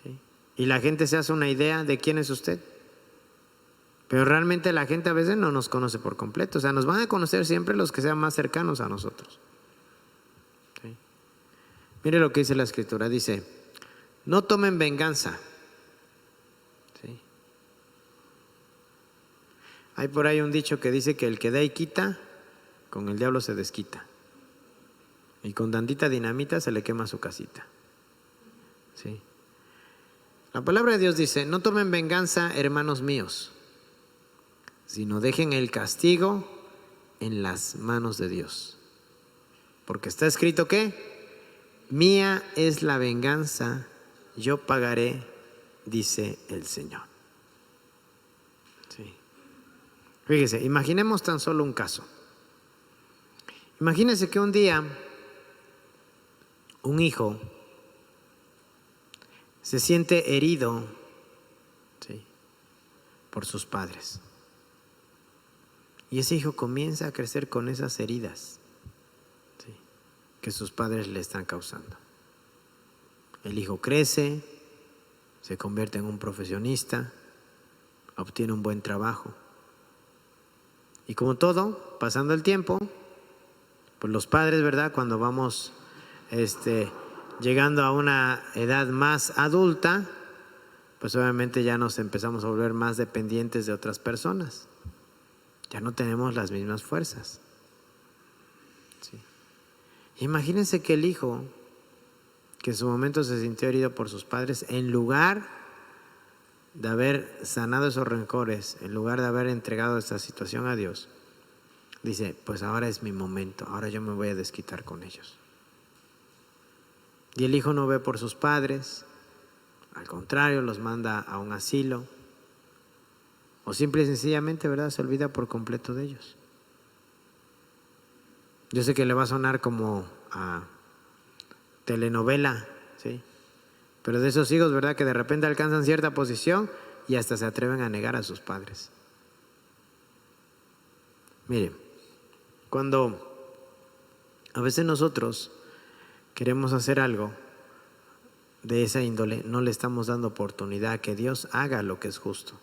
¿Sí? Y la gente se hace una idea de quién es usted. Pero realmente la gente a veces no nos conoce por completo. O sea, nos van a conocer siempre los que sean más cercanos a nosotros. ¿Sí? Mire lo que dice la Escritura. Dice, no tomen venganza. ¿Sí? Hay por ahí un dicho que dice que el que da y quita, con el diablo se desquita. Y con tantita dinamita se le quema su casita. ¿Sí? La palabra de Dios dice, no tomen venganza, hermanos míos, sino dejen el castigo en las manos de Dios. Porque está escrito que, mía es la venganza, yo pagaré, dice el Señor. Sí. Fíjese, imaginemos tan solo un caso. Imagínese que un día un hijo se siente herido, ¿sí?, por sus padres. Y ese hijo comienza a crecer con esas heridas, ¿sí?, que sus padres le están causando. El hijo crece, se convierte en un profesionista, obtiene un buen trabajo. Y como todo, pasando el tiempo, pues los padres, ¿verdad?, cuando vamos llegando a una edad más adulta, pues obviamente ya nos empezamos a volver más dependientes de otras personas. Ya no tenemos las mismas fuerzas. ¿Sí? Imagínense que el hijo, que en su momento se sintió herido por sus padres, en lugar de haber sanado esos rencores, en lugar de haber entregado esta situación a Dios, dice, pues ahora es mi momento, ahora yo me voy a desquitar con ellos. Y el hijo no ve por sus padres, al contrario, los manda a un asilo, o simple y sencillamente, ¿verdad?, se olvida por completo de ellos. Yo sé que le va a sonar como a telenovela, ¿sí?, pero de esos hijos, ¿verdad?, que de repente alcanzan cierta posición y hasta se atreven a negar a sus padres. Miren, cuando a veces nosotros queremos hacer algo de esa índole, no le estamos dando oportunidad a que Dios haga lo que es justo.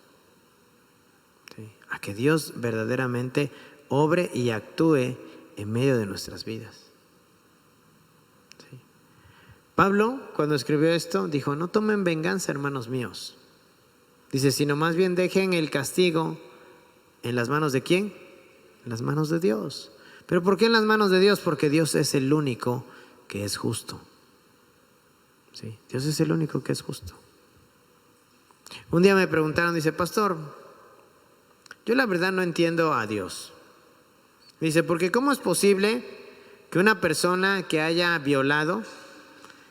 ¿Sí? A que Dios verdaderamente obre y actúe en medio de nuestras vidas. ¿Sí? Pablo, cuando escribió esto, dijo, no tomen venganza, hermanos míos. Dice, sino más bien dejen el castigo en las manos de ¿quién? En las manos de Dios. ¿Pero por qué en las manos de Dios? Porque Dios es el único que es justo. ¿Sí? Dios es el único que es justo. Un día me preguntaron, dice, pastor, yo la verdad no entiendo a Dios. Dice, porque ¿cómo es posible que una persona que haya violado,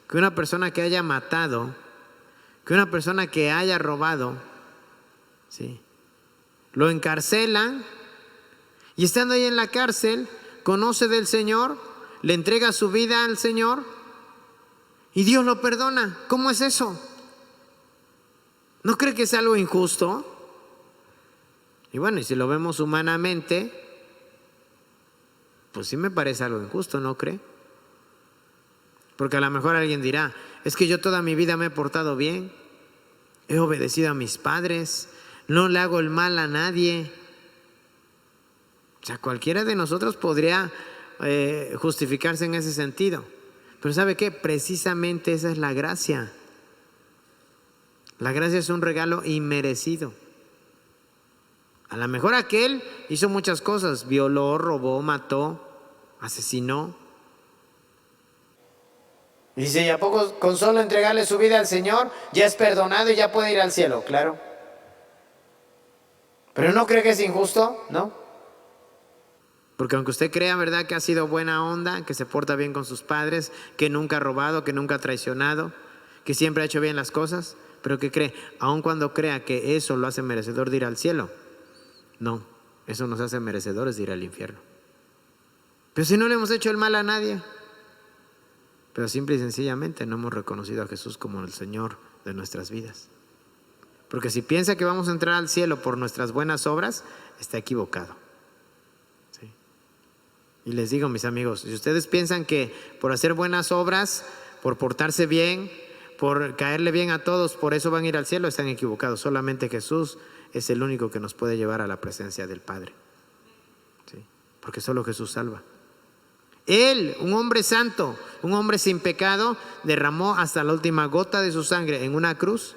que una persona que haya matado, que una persona que haya robado, ¿sí?, lo encarcelan y estando ahí en la cárcel, conoce del Señor, le entrega su vida al Señor y Dios lo perdona? ¿Cómo es eso? ¿No cree que es algo injusto? Y bueno, y si lo vemos humanamente, pues sí me parece algo injusto, ¿no cree? Porque a lo mejor alguien dirá, es que yo toda mi vida me he portado bien, he obedecido a mis padres, no le hago el mal a nadie. O sea, cualquiera de nosotros podría justificarse en ese sentido. Pero ¿sabe qué? Precisamente esa es la gracia. La gracia es un regalo inmerecido. A lo mejor aquel hizo muchas cosas, violó, robó, mató, asesinó. Dice, ¿y a poco con solo entregarle su vida al Señor ya es perdonado y ya puede ir al cielo? Claro. ¿Pero no cree que es injusto? ¿No? Porque aunque usted crea, ¿verdad?, que ha sido buena onda, que se porta bien con sus padres, que nunca ha robado, que nunca ha traicionado, que siempre ha hecho bien las cosas, pero ¿qué cree? Aun cuando crea que eso lo hace merecedor de ir al cielo, no, eso nos hace merecedores de ir al infierno. Pero si no le hemos hecho el mal a nadie, pero simple y sencillamente no hemos reconocido a Jesús como el Señor de nuestras vidas. Porque si piensa que vamos a entrar al cielo por nuestras buenas obras, está equivocado. ¿Sí? Y les digo, mis amigos, si ustedes piensan que por hacer buenas obras, por portarse bien, por caerle bien a todos, por eso van a ir al cielo, están equivocados. Solamente Jesús es el único que nos puede llevar a la presencia del Padre. ¿Sí? Porque solo Jesús salva. Él, un hombre santo, un hombre sin pecado, derramó hasta la última gota de su sangre en una cruz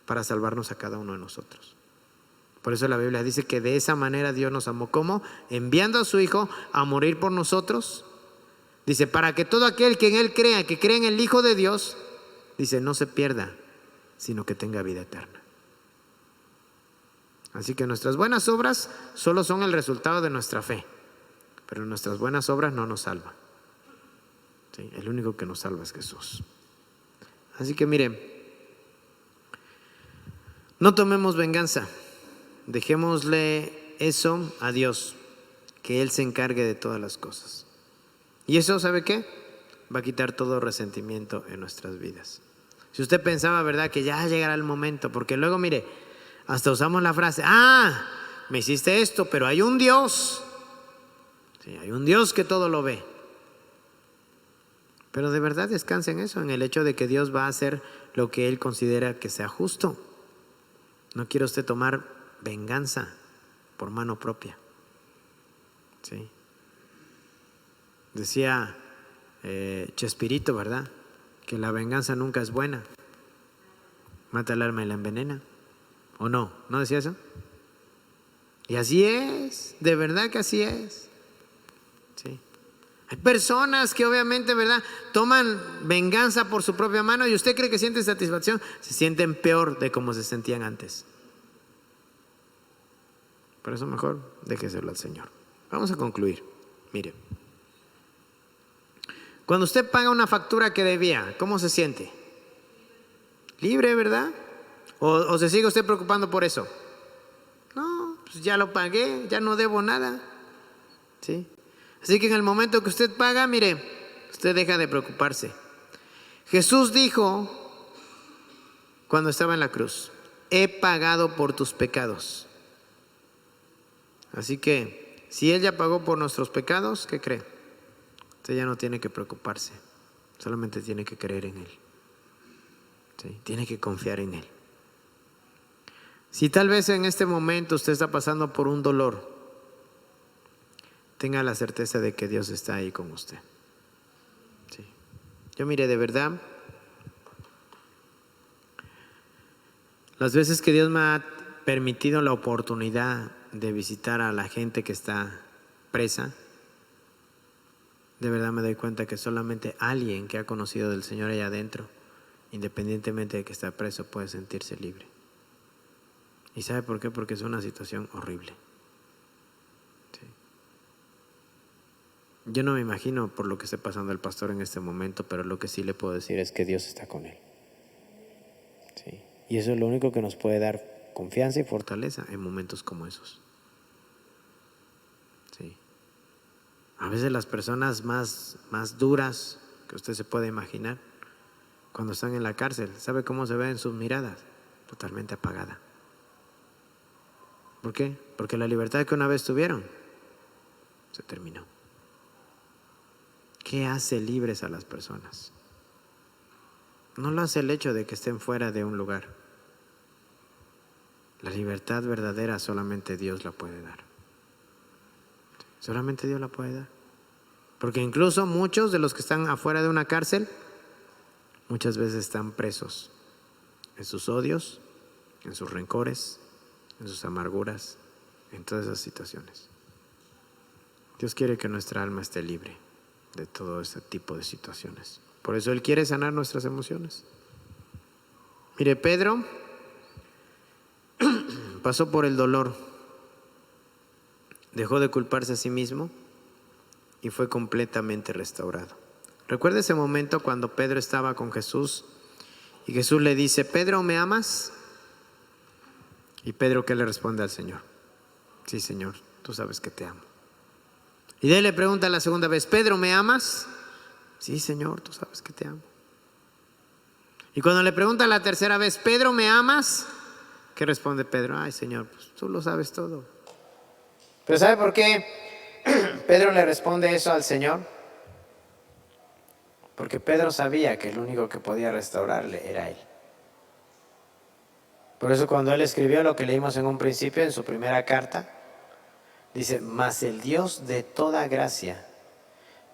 para salvarnos a cada uno de nosotros. Por eso la Biblia dice que de esa manera Dios nos amó. ¿Cómo? Enviando a su Hijo a morir por nosotros. Dice, para que todo aquel que en Él crea, que cree en el Hijo de Dios, dice, no se pierda, sino que tenga vida eterna. Así que nuestras buenas obras solo son el resultado de nuestra fe. Pero nuestras buenas obras no nos salvan. ¿Sí? El único que nos salva es Jesús. Así que miren, no tomemos venganza. Dejémosle eso a Dios, que Él se encargue de todas las cosas. Y eso, ¿sabe qué? Va a quitar todo resentimiento en nuestras vidas. Si usted pensaba, ¿verdad?, que ya llegará el momento, porque luego, mire, hasta usamos la frase, me hiciste esto, pero hay un Dios. Sí, hay un Dios que todo lo ve. Pero de verdad descansa en eso, en el hecho de que Dios va a hacer lo que Él considera que sea justo. No quiere usted tomar venganza por mano propia. ¿Sí? Decía Chespirito, ¿verdad?, que la venganza nunca es buena. Mata el alma y la envenena. ¿O no? ¿No decía eso? Y así es, de verdad que así es. ¿Sí? Hay personas que obviamente, ¿verdad?, toman venganza por su propia mano y usted cree que sienten satisfacción, se sienten peor de como se sentían antes. Por eso mejor déjeselo al Señor. Vamos a concluir. Mire, cuando usted paga una factura que debía, ¿cómo se siente? Libre, ¿verdad? ¿O se sigue usted preocupando por eso? No, pues ya lo pagué, ya no debo nada. ¿Sí? Así que en el momento que usted paga, mire, usted deja de preocuparse. Jesús dijo cuando estaba en la cruz, he pagado por tus pecados. Así que si Él ya pagó por nuestros pecados, ¿qué cree? Usted ya no tiene que preocuparse, solamente tiene que creer en Él. ¿Sí? Tiene que confiar en Él. Si tal vez en este momento usted está pasando por un dolor, tenga la certeza de que Dios está ahí con usted. ¿Sí? Yo mire, de verdad, las veces que Dios me ha permitido la oportunidad de visitar a la gente que está presa, de verdad me doy cuenta que solamente alguien que ha conocido del Señor allá adentro, independientemente de que está preso, puede sentirse libre. ¿Y sabe por qué? Porque es una situación horrible. Sí. Yo no me imagino por lo que esté pasando el pastor en este momento, pero lo que sí le puedo decir es que Dios está con él. Sí. Y eso es lo único que nos puede dar confianza y fortaleza en momentos como esos. Sí. A veces las personas más duras que usted se puede imaginar, cuando están en la cárcel, ¿sabe cómo se ven sus miradas? Totalmente apagada. ¿Por qué? Porque la libertad que una vez tuvieron se terminó. ¿Qué hace libres a las personas? No lo hace el hecho de que estén fuera de un lugar. La libertad verdadera solamente Dios la puede dar. Solamente Dios la puede dar. Porque incluso muchos de los que están afuera de una cárcel, muchas veces están presos en sus odios, en sus rencores, en sus amarguras, en todas esas situaciones. Dios quiere que nuestra alma esté libre de todo ese tipo de situaciones. Por eso Él quiere sanar nuestras emociones. Mire, Pedro pasó por el dolor, dejó de culparse a sí mismo y fue completamente restaurado. Recuerda ese momento cuando Pedro estaba con Jesús y Jesús le dice, Pedro, ¿me amas? Y Pedro, ¿qué le responde al Señor? Sí, Señor, tú sabes que te amo. Y de él le pregunta la segunda vez, Pedro, ¿me amas? Sí, Señor, tú sabes que te amo. Y cuando le pregunta la tercera vez, Pedro, ¿me amas? ¿Qué responde Pedro? Ay, Señor, pues tú lo sabes todo. Pero ¿sabe por qué? Pedro le responde eso al Señor porque Pedro sabía que el único que podía restaurarle era Él. Por eso cuando él escribió lo que leímos en un principio, en su primera carta, dice: mas el Dios de toda gracia,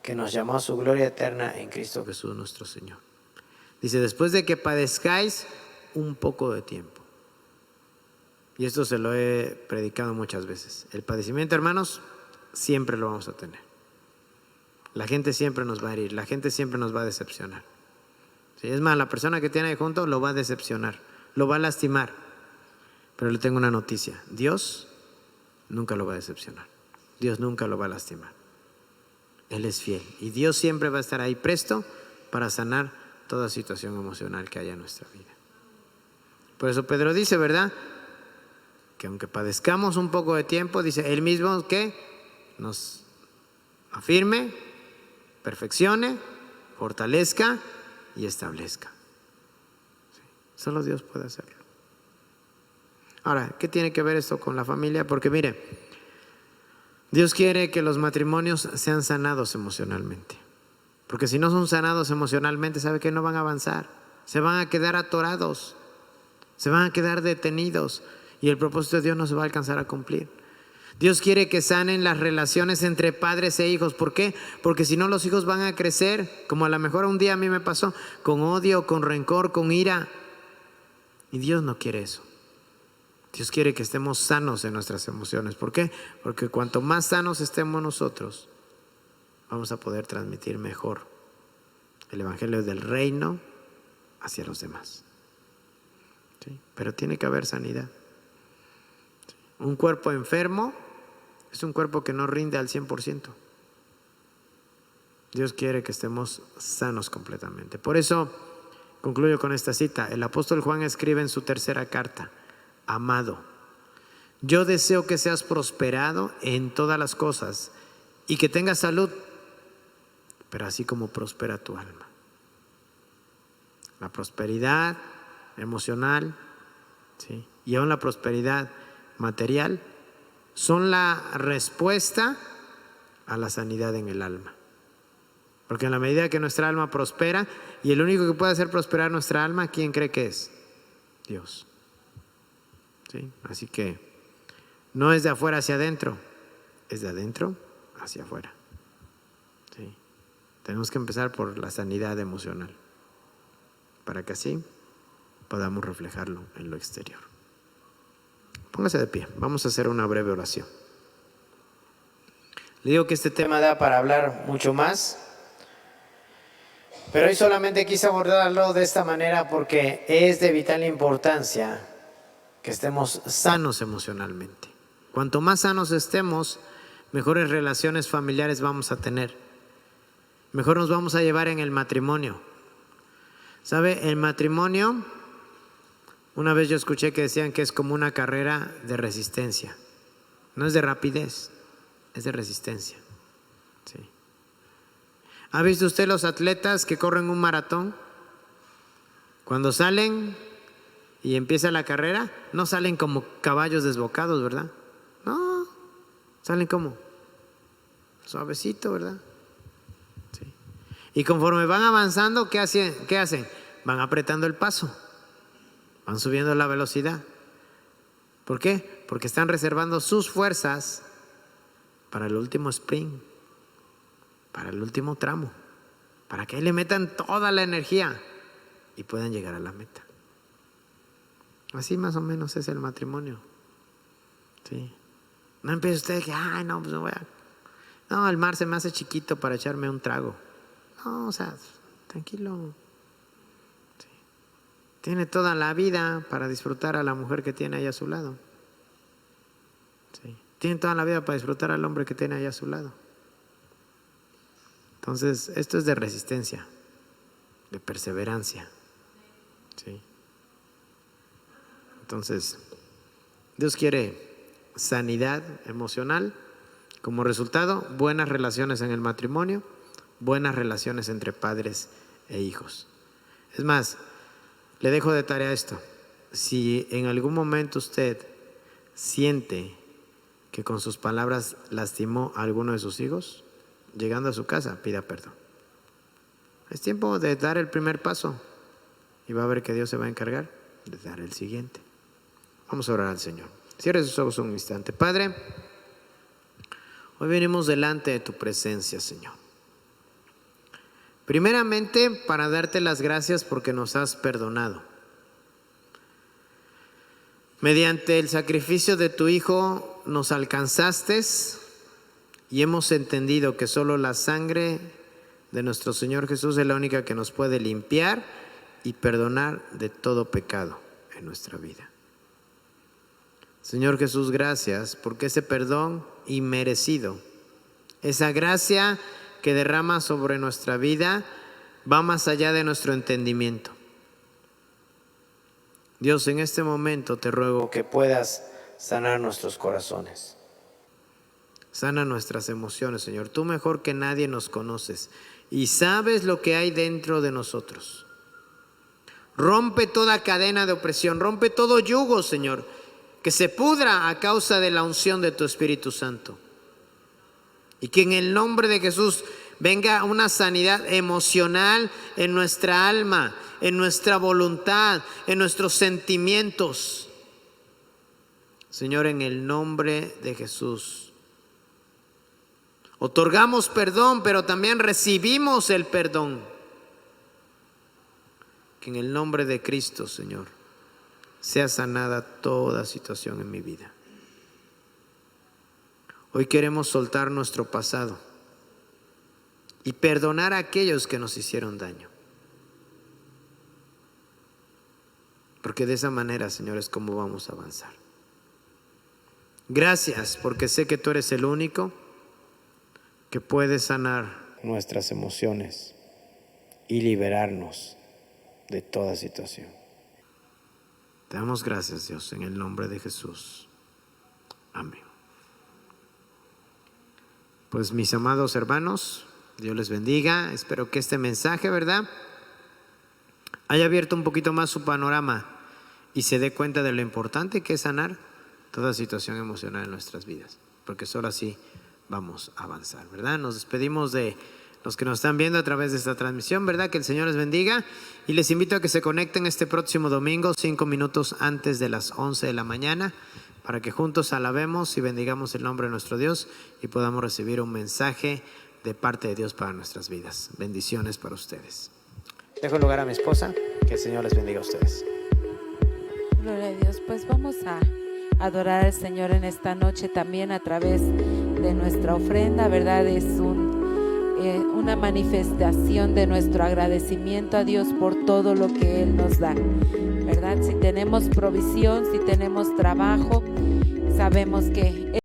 que nos llamó a su gloria eterna en Cristo Jesús nuestro Señor. Dice: después de que padezcáis un poco de tiempo. Y esto se lo he predicado muchas veces. El padecimiento, hermanos, siempre lo vamos a tener. La gente siempre nos va a herir, la gente siempre nos va a decepcionar. ¿Sí? Es más, la persona que tiene ahí junto lo va a decepcionar, lo va a lastimar. Pero le tengo una noticia: Dios nunca lo va a decepcionar, Dios nunca lo va a lastimar. Él es fiel y Dios siempre va a estar ahí presto para sanar toda situación emocional que haya en nuestra vida. Por eso Pedro dice, ¿verdad?, que aunque padezcamos un poco de tiempo, dice él mismo, que nos afirme, perfeccione, fortalezca y establezca. Sí, solo Dios puede hacerlo. Ahora, ¿qué tiene que ver esto con la familia? Porque mire, Dios quiere que los matrimonios sean sanados emocionalmente. Porque si no son sanados emocionalmente, ¿sabe qué? No van a avanzar. Se van a quedar atorados, se van a quedar detenidos y el propósito de Dios no se va a alcanzar a cumplir. Dios quiere que sanen las relaciones entre padres e hijos. ¿Por qué? Porque si no, los hijos van a crecer, como a lo mejor un día a mí me pasó, con odio, con rencor, con ira. Y Dios no quiere eso. Dios quiere que estemos sanos en nuestras emociones. ¿Por qué? Porque cuanto más sanos estemos nosotros, vamos a poder transmitir mejor el evangelio del reino hacia los demás. ¿Sí? Pero tiene que haber sanidad. ¿Sí? Un cuerpo enfermo es un cuerpo que no rinde al 100%. Dios quiere que estemos sanos completamente. Por eso concluyo con esta cita. El apóstol Juan escribe en su tercera carta: amado, yo deseo que seas prosperado en todas las cosas y que tengas salud, pero así como prospera tu alma. La prosperidad emocional, ¿sí?, y aún la prosperidad material son la respuesta a la sanidad en el alma. Porque en la medida que nuestra alma prospera, y el único que puede hacer prosperar nuestra alma, ¿quién cree que es? Dios. ¿Sí? Así que no es de afuera hacia adentro, es de adentro hacia afuera. ¿Sí? Tenemos que empezar por la sanidad emocional para que así podamos reflejarlo en lo exterior. Póngase de pie, vamos a hacer una breve oración. Le digo que este tema da para hablar mucho más, pero hoy solamente quise abordarlo de esta manera porque es de vital importancia que estemos sanos emocionalmente. Cuanto más sanos estemos, mejores relaciones familiares vamos a tener. Mejor nos vamos a llevar en el matrimonio. ¿Sabe? El matrimonio, una vez yo escuché que decían que es como una carrera de resistencia. No es de rapidez, es de resistencia. Sí. ¿Ha visto usted los atletas que corren un maratón? Cuando salen y empieza la carrera, no salen como caballos desbocados, ¿verdad? No, salen como suavecito, ¿verdad? Sí. Y conforme van avanzando, ¿qué hacen? Van apretando el paso, van subiendo la velocidad. ¿Por qué? Porque están reservando sus fuerzas para el último sprint, para el último tramo, para que ahí le metan toda la energía y puedan llegar a la meta. Así más o menos es el matrimonio. ¿Sí? No empiece usted que, ay, no, pues no, el mar se me hace chiquito para echarme un trago. No, o sea, tranquilo. ¿Sí? Tiene toda la vida para disfrutar a la mujer que tiene ahí a su lado. ¿Sí? Tiene toda la vida para disfrutar al hombre que tiene ahí a su lado. Entonces, esto es de resistencia, de perseverancia. ¿Sí? Entonces, Dios quiere sanidad emocional, como resultado, buenas relaciones en el matrimonio, buenas relaciones entre padres e hijos. Es más, le dejo de tarea esto. Si en algún momento usted siente que con sus palabras lastimó a alguno de sus hijos, llegando a su casa, pida perdón. Es tiempo de dar el primer paso y va a ver que Dios se va a encargar de dar el siguiente. Vamos a orar al Señor. Cierre sus ojos un instante. Padre, hoy venimos delante de tu presencia, Señor. Primeramente, para darte las gracias porque nos has perdonado. Mediante el sacrificio de tu Hijo nos alcanzaste y hemos entendido que solo la sangre de nuestro Señor Jesús es la única que nos puede limpiar y perdonar de todo pecado en nuestra vida. Señor Jesús, gracias porque ese perdón inmerecido, esa gracia que derrama sobre nuestra vida, va más allá de nuestro entendimiento. Dios, en este momento te ruego que puedas sanar nuestros corazones. Sana nuestras emociones, Señor. Tú mejor que nadie nos conoces y sabes lo que hay dentro de nosotros. Rompe toda cadena de opresión, rompe todo yugo, Señor, que se pudra a causa de la unción de tu Espíritu Santo. Y que en el nombre de Jesús venga una sanidad emocional en nuestra alma, en nuestra voluntad, en nuestros sentimientos. Señor, en el nombre de Jesús. Otorgamos perdón, pero también recibimos el perdón. Que en el nombre de Cristo, Señor, sea sanada toda situación en mi vida. Hoy queremos soltar nuestro pasado y perdonar a aquellos que nos hicieron daño. Porque de esa manera, Señor, es como vamos a avanzar. Gracias, porque sé que tú eres el único que puede sanar nuestras emociones y liberarnos de toda situación. Te damos gracias, Dios, en el nombre de Jesús. Amén. Pues mis amados hermanos, Dios les bendiga. Espero que este mensaje, ¿verdad?, haya abierto un poquito más su panorama y se dé cuenta de lo importante que es sanar toda situación emocional en nuestras vidas, porque solo así vamos a avanzar, ¿verdad? Nos despedimos de los que nos están viendo a través de esta transmisión, ¿verdad? Que el Señor les bendiga y les invito a que se conecten este próximo domingo 5 minutos antes de las 11 de la mañana para que juntos alabemos y bendigamos el nombre de nuestro Dios y podamos recibir un mensaje de parte de Dios para nuestras vidas. Bendiciones para ustedes. Dejo el lugar a mi esposa. Que el Señor les bendiga a ustedes. Gloria a Dios. Pues vamos a adorar al Señor en esta noche también a través de nuestra ofrenda, ¿verdad? Es una manifestación de nuestro agradecimiento a Dios por todo lo que Él nos da, ¿verdad? Si tenemos provisión, si tenemos trabajo, sabemos que